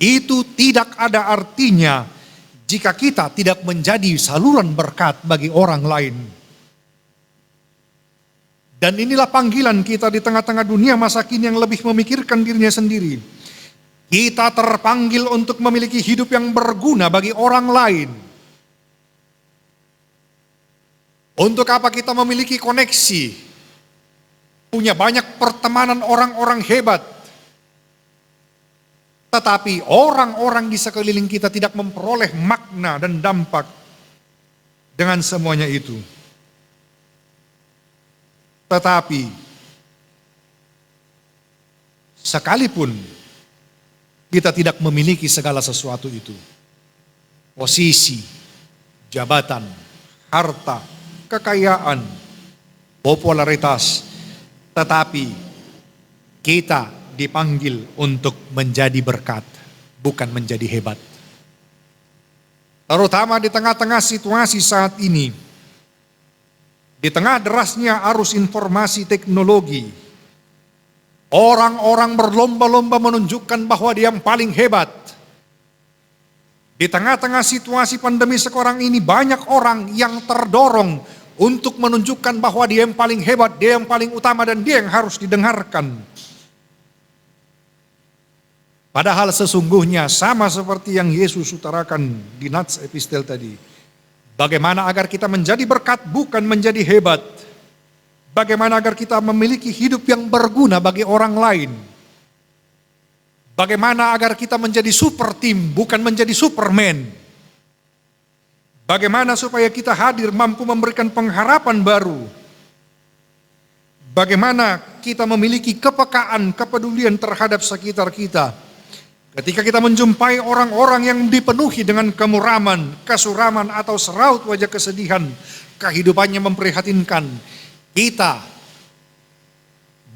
itu tidak ada artinya jika kita tidak menjadi saluran berkat bagi orang lain. Dan inilah panggilan kita di tengah-tengah dunia masa kini yang lebih memikirkan dirinya sendiri. Kita terpanggil untuk memiliki hidup yang berguna bagi orang lain. Untuk apa kita memiliki koneksi, punya banyak pertemanan orang-orang hebat, tetapi orang-orang di sekeliling kita tidak memperoleh makna dan dampak dengan semuanya itu. Tetapi sekalipun kita tidak memiliki segala sesuatu itu, posisi, jabatan, harta, kekayaan, popularitas, tetapi kita dipanggil untuk menjadi berkat, bukan menjadi hebat. Terutama di tengah-tengah situasi saat ini, di tengah derasnya arus informasi teknologi, orang-orang berlomba-lomba menunjukkan bahwa dia yang paling hebat. Di tengah-tengah situasi pandemi sekarang ini, banyak orang yang terdorong untuk menunjukkan bahwa dia yang paling hebat, dia yang paling utama, dan dia yang harus didengarkan. Padahal sesungguhnya sama seperti yang Yesus utarakan di nats epistel tadi. Bagaimana agar kita menjadi berkat, bukan menjadi hebat. Bagaimana agar kita memiliki hidup yang berguna bagi orang lain. Bagaimana agar kita menjadi super team, bukan menjadi superman. Bagaimana supaya kita hadir mampu memberikan pengharapan baru. Bagaimana kita memiliki kepekaan, kepedulian terhadap sekitar kita. Ketika kita menjumpai orang-orang yang dipenuhi dengan kemuraman, kesuraman atau seraut wajah kesedihan, kehidupannya memprihatinkan, kita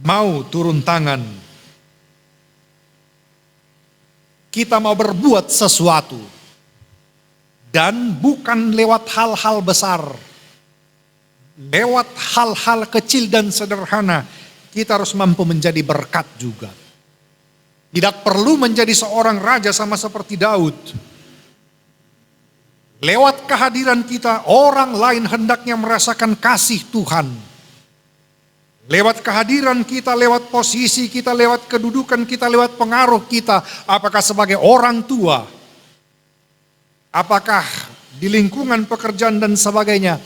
mau turun tangan. Kita mau berbuat sesuatu. Dan bukan lewat hal-hal besar. Lewat hal-hal kecil dan sederhana, kita harus mampu menjadi berkat juga. Tidak perlu menjadi seorang raja sama seperti Daud. Lewat kehadiran kita, orang lain hendaknya merasakan kasih Tuhan. Lewat kehadiran kita, lewat posisi kita, lewat kedudukan kita, lewat pengaruh kita, apakah sebagai orang tua, apakah di lingkungan pekerjaan dan sebagainya,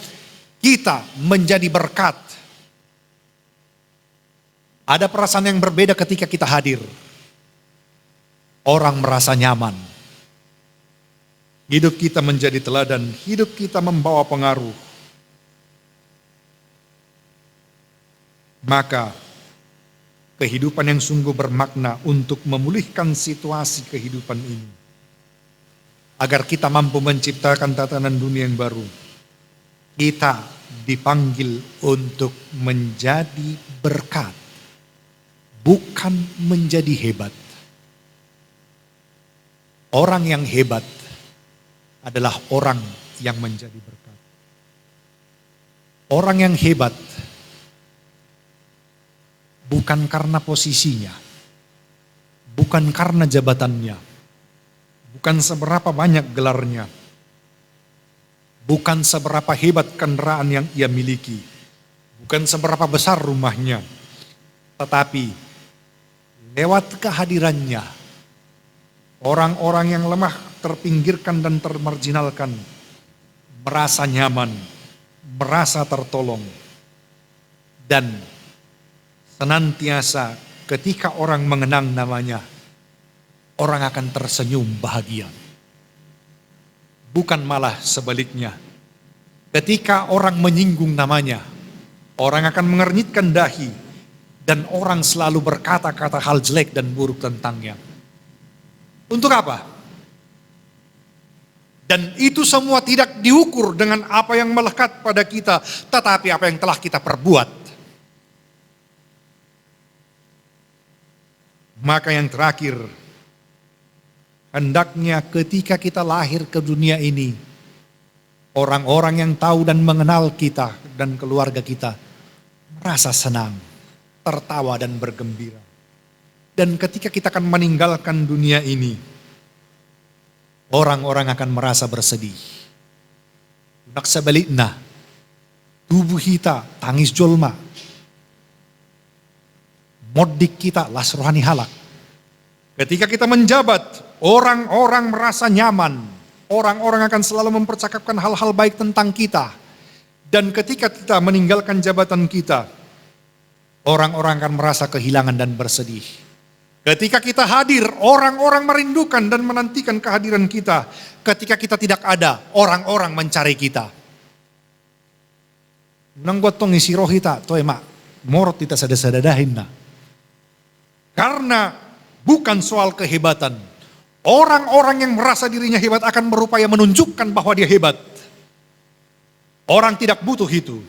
kita menjadi berkat. Ada perasaan yang berbeda ketika kita hadir. Orang merasa nyaman. Hidup kita menjadi teladan, hidup kita membawa pengaruh. Maka kehidupan yang sungguh bermakna untuk memulihkan situasi kehidupan ini. Agar kita mampu menciptakan tatanan dunia yang baru. Kita dipanggil untuk menjadi berkat. Bukan menjadi hebat. Orang yang hebat adalah orang yang menjadi berkat. Orang yang hebat bukan karena posisinya, bukan karena jabatannya, bukan seberapa banyak gelarnya, bukan seberapa hebat kendaraan yang ia miliki, bukan seberapa besar rumahnya, tetapi lewat kehadirannya, orang-orang yang lemah, terpinggirkan dan termarginalkan, merasa nyaman, merasa tertolong, dan senantiasa ketika orang mengenang namanya, orang akan tersenyum bahagia. Bukan malah sebaliknya. Ketika orang menyinggung namanya, orang akan mengernyitkan dahi, dan orang selalu berkata-kata hal jelek dan buruk tentangnya. Untuk apa? Dan itu semua tidak diukur dengan apa yang melekat pada kita, tetapi apa yang telah kita perbuat. Maka yang terakhir, hendaknya ketika kita lahir ke dunia ini, orang-orang yang tahu dan mengenal kita dan keluarga kita merasa senang, tertawa dan bergembira. Dan ketika kita akan meninggalkan dunia ini, orang-orang akan merasa bersedih. Nak sebaliknya, tubuh kita tangis jolma, modik kita las rohani halak. Ketika kita menjabat, orang-orang merasa nyaman. Orang-orang akan selalu mempercakapkan hal-hal baik tentang kita. Dan ketika kita meninggalkan jabatan kita, orang-orang akan merasa kehilangan dan bersedih. Ketika kita hadir, orang-orang merindukan dan menantikan kehadiran kita. Ketika kita tidak ada, orang-orang mencari kita. Nang gotong isi roh kita, toh emak, morot kita sadadahin na. Karena bukan soal kehebatan. Orang-orang yang merasa dirinya hebat akan berupaya menunjukkan bahwa dia hebat. Orang tidak butuh itu.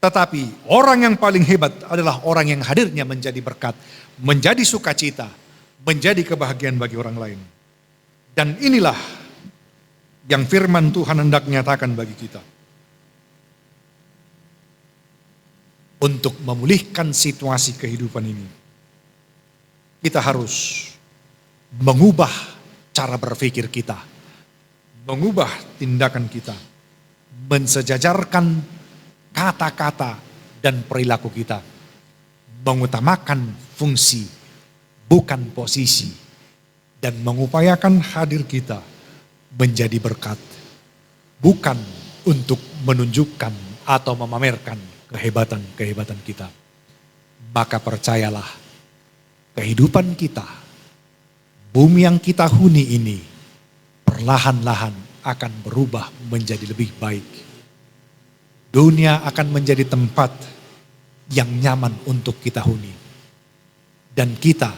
Tetapi orang yang paling hebat adalah orang yang hadirnya menjadi berkat, menjadi sukacita, menjadi kebahagiaan bagi orang lain. Dan inilah yang firman Tuhan hendak nyatakan bagi kita. Untuk memulihkan situasi kehidupan ini, kita harus mengubah cara berpikir kita, mengubah tindakan kita, mensejajarkan kata-kata dan perilaku kita, mengutamakan fungsi, bukan posisi, dan mengupayakan hadir kita menjadi berkat, bukan untuk menunjukkan atau memamerkan kehebatan-kehebatan kita. Maka percayalah, kehidupan kita, bumi yang kita huni ini, perlahan-lahan akan berubah menjadi lebih baik. Dunia akan menjadi tempat yang nyaman untuk kita huni. Dan kita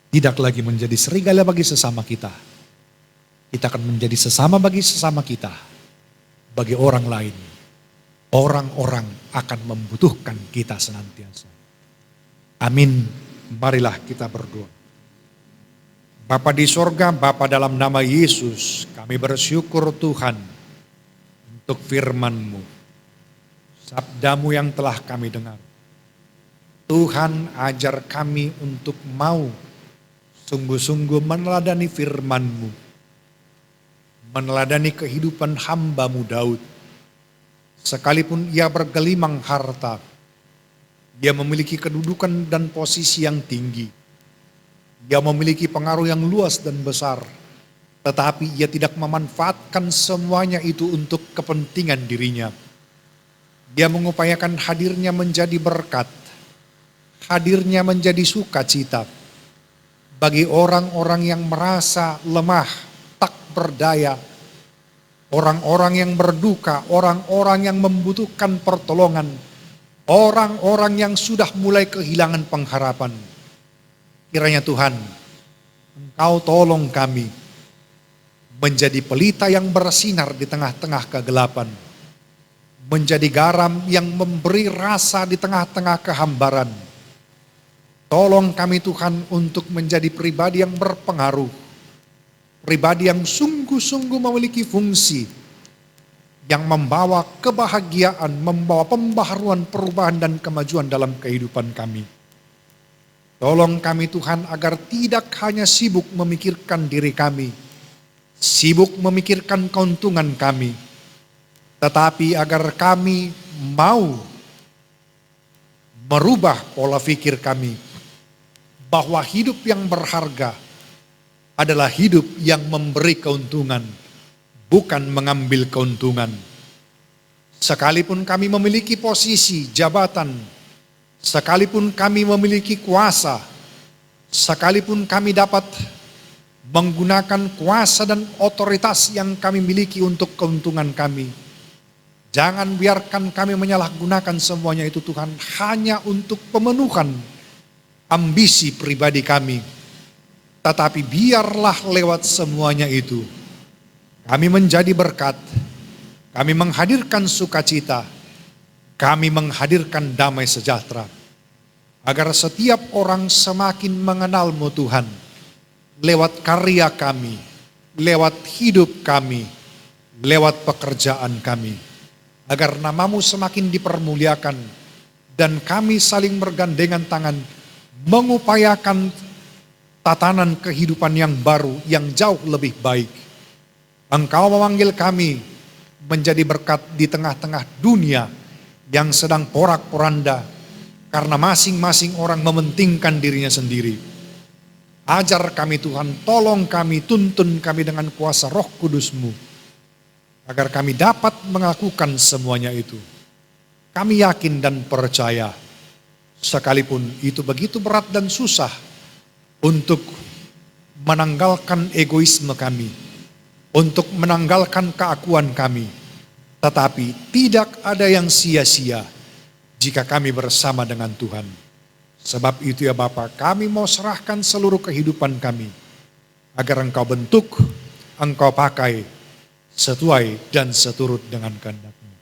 tidak lagi menjadi serigala bagi sesama kita. Kita akan menjadi sesama bagi sesama kita. Bagi orang lain, orang-orang akan membutuhkan kita senantiasa. Amin. Marilah kita berdoa. Bapa di sorga, Bapa dalam nama Yesus, kami bersyukur Tuhan untuk firman-Mu, sabda-Mu yang telah kami dengar. Tuhan, ajar kami untuk mau sungguh-sungguh meneladani firman-Mu, meneladani kehidupan hamba-Mu Daud. Sekalipun ia bergelimang harta, dia memiliki kedudukan dan posisi yang tinggi, dia memiliki pengaruh yang luas dan besar, tetapi ia tidak memanfaatkan semuanya itu untuk kepentingan dirinya. Dia mengupayakan hadirnya menjadi berkat, hadirnya menjadi sukacita bagi orang-orang yang merasa lemah, tak berdaya, orang-orang yang berduka, orang-orang yang membutuhkan pertolongan, orang-orang yang sudah mulai kehilangan pengharapan. Kiranya Tuhan, Engkau tolong kami menjadi pelita yang bersinar di tengah-tengah kegelapan, menjadi garam yang memberi rasa di tengah-tengah kehambaran. Tolong kami Tuhan untuk menjadi pribadi yang berpengaruh, pribadi yang sungguh-sungguh memiliki fungsi, yang membawa kebahagiaan, membawa pembaharuan, perubahan dan kemajuan dalam kehidupan kami. Tolong kami Tuhan agar tidak hanya sibuk memikirkan diri kami, sibuk memikirkan keuntungan kami, tetapi agar kami mau merubah pola pikir kami, bahwa hidup yang berharga adalah hidup yang memberi keuntungan, bukan mengambil keuntungan. Sekalipun kami memiliki posisi, jabatan, sekalipun kami memiliki kuasa, sekalipun kami dapat menggunakan kuasa dan otoritas yang kami miliki untuk keuntungan kami, jangan biarkan kami menyalahgunakan semuanya itu Tuhan hanya untuk pemenuhan ambisi pribadi kami. Tetapi biarlah lewat semuanya itu kami menjadi berkat, kami menghadirkan sukacita, kami menghadirkan damai sejahtera, agar setiap orang semakin mengenal-Mu Tuhan, lewat karya kami, lewat hidup kami, lewat pekerjaan kami, agar nama-Mu semakin dipermuliakan, dan kami saling bergandengan tangan, mengupayakan tatanan kehidupan yang baru, yang jauh lebih baik. Engkau memanggil kami menjadi berkat di tengah-tengah dunia yang sedang porak-poranda, karena masing-masing orang mementingkan dirinya sendiri. Ajar kami Tuhan, tolong kami, tuntun kami dengan kuasa Roh Kudus-Mu, agar kami dapat melakukan semuanya itu. Kami yakin dan percaya, sekalipun itu begitu berat dan susah untuk menanggalkan egoisme kami, untuk menanggalkan keakuan kami, tetapi tidak ada yang sia-sia jika kami bersama dengan Tuhan. Sebab itu ya Bapa, kami mau serahkan seluruh kehidupan kami, agar Engkau bentuk, Engkau pakai sesuai dan seturut dengan kehendak-Mu.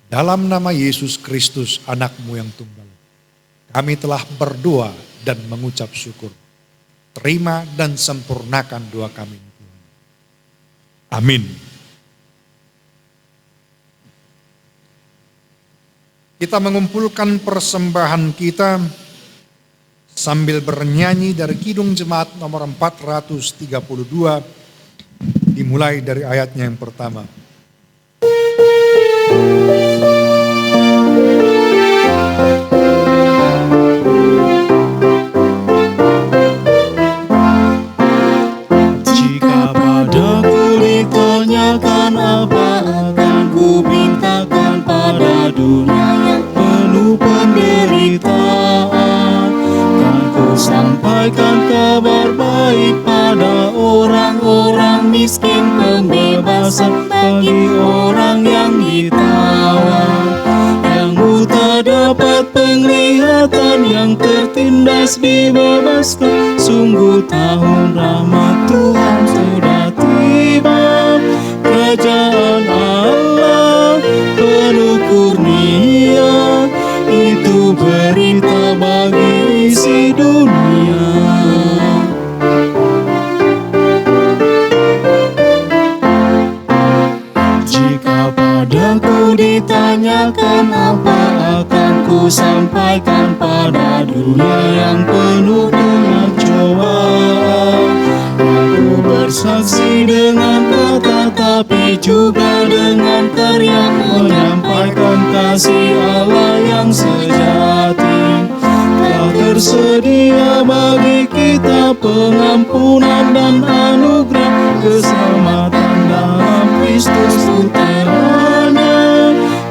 Dalam nama Yesus Kristus, anak-Mu yang tunggal, kami telah berdoa dan mengucap syukur. Terima dan sempurnakan doa kami, Tuhan. Amin. Kita mengumpulkan persembahan kita sambil bernyanyi dari Kidung Jemaat nomor 432, dimulai dari ayatnya yang pertama. Jika padaku ditanyakan apa akan ku mintakan pada Tuhan. bebaskan bagi orang yang ditawan, yang buta dapat penglihatan, yang tertindas dibebaskan. Sungguh tahun rahmat Tuhan sudah tiba, kerajaan Allah penuh kurnia, itu berita bagi isi dunia. Jika padaku ditanyakan apa akan ku sampaikan pada dunia yang penuh dengan cobaan. Aku bersaksi dengan kata tapi juga dengan karya, menyampaikan kasih Allah yang sejati. Telah tersedia bagi kita pengampunan dan anugerah, keselamatan dalam Kristus putranya.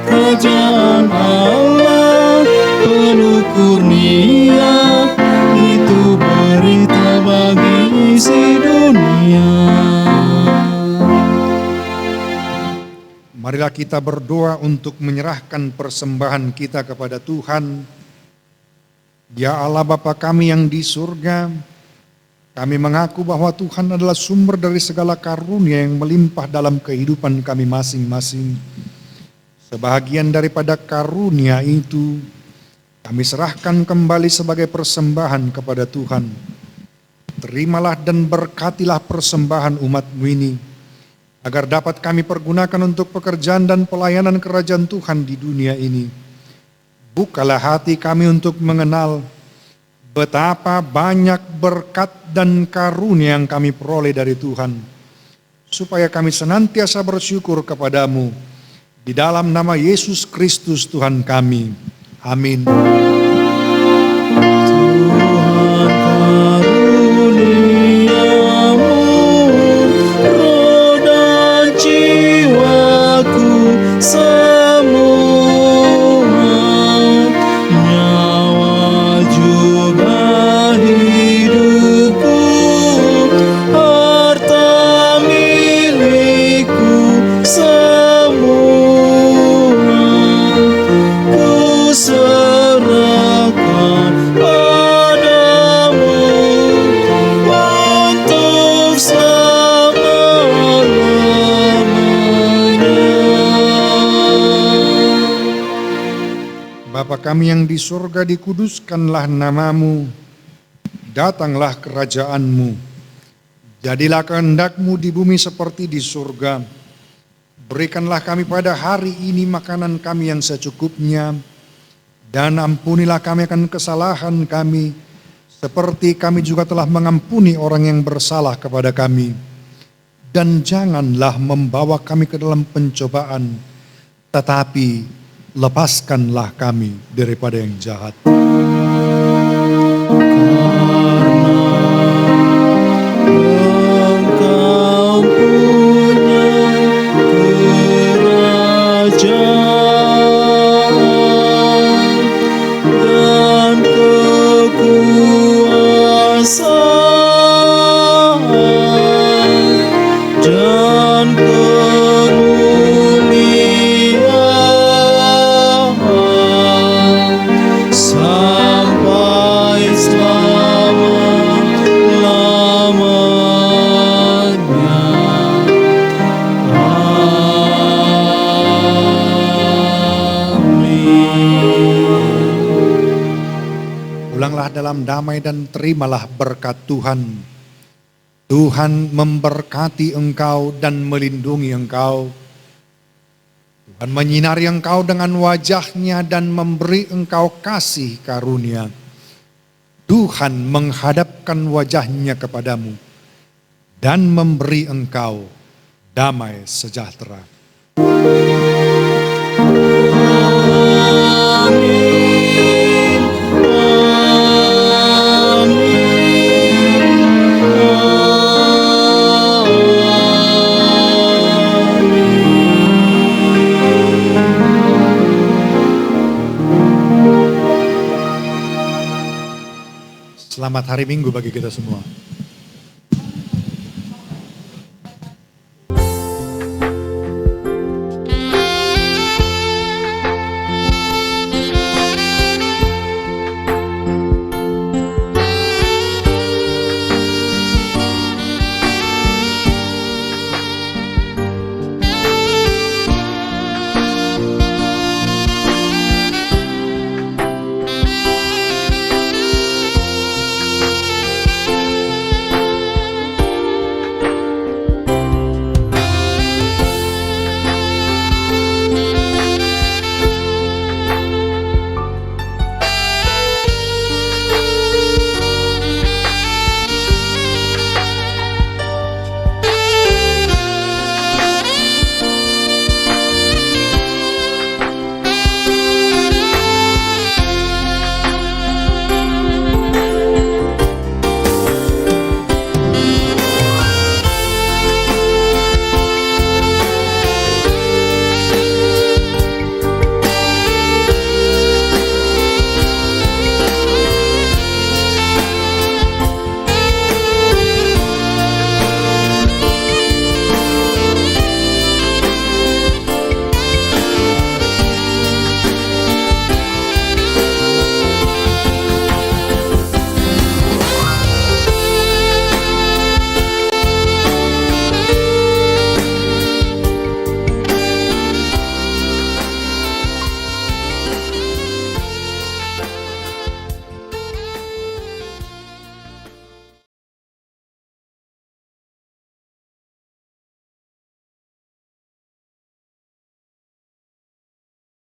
Kerajaan Allah penuh kurnia, itu berita bagi isi dunia. Marilah kita berdoa untuk menyerahkan persembahan kita kepada Tuhan. Ya Allah Bapa kami yang di surga, kami mengaku bahwa Tuhan adalah sumber dari segala karunia yang melimpah dalam kehidupan kami masing-masing. Sebahagian daripada karunia itu kami serahkan kembali sebagai persembahan kepada Tuhan. Terimalah dan berkatilah persembahan umat-Mu ini, agar dapat kami pergunakan untuk pekerjaan dan pelayanan kerajaan Tuhan di dunia ini. Bukalah hati kami untuk mengenal betapa banyak berkat dan karunia yang kami peroleh dari Tuhan, supaya kami senantiasa bersyukur kepadamu. Di dalam nama Yesus Kristus Tuhan kami. Amin. Tuhan karuniamu, roh dan jiwaku semua, nyawa juga hidupku, harta milikku semua, ku serahkan padamu untuk selama-lamanya. Bapa kami yang di surga, dikuduskanlah namamu, datanglah kerajaanmu, jadilah kehendak-Mu di bumi seperti di surga. Berikanlah kami pada hari ini makanan kami yang secukupnya, dan ampunilah kami akan kesalahan kami, seperti kami juga telah mengampuni orang yang bersalah kepada kami. Dan janganlah membawa kami ke dalam pencobaan, tetapi lepaskanlah kami daripada yang jahat. Engkau punya kerajaan dan kekuasaan dan kemuliaan sampai selama-lamanya. Amin. Pulanglah dalam damai dan terimalah berkat Tuhan. Tuhan memberkati engkau dan melindungi engkau. Tuhan menyinari engkau dengan wajah-Nya dan memberi engkau kasih karunia. Tuhan menghadapkan wajah-Nya kepadamu dan memberi engkau damai sejahtera. Amin. Selamat hari Minggu bagi kita semua.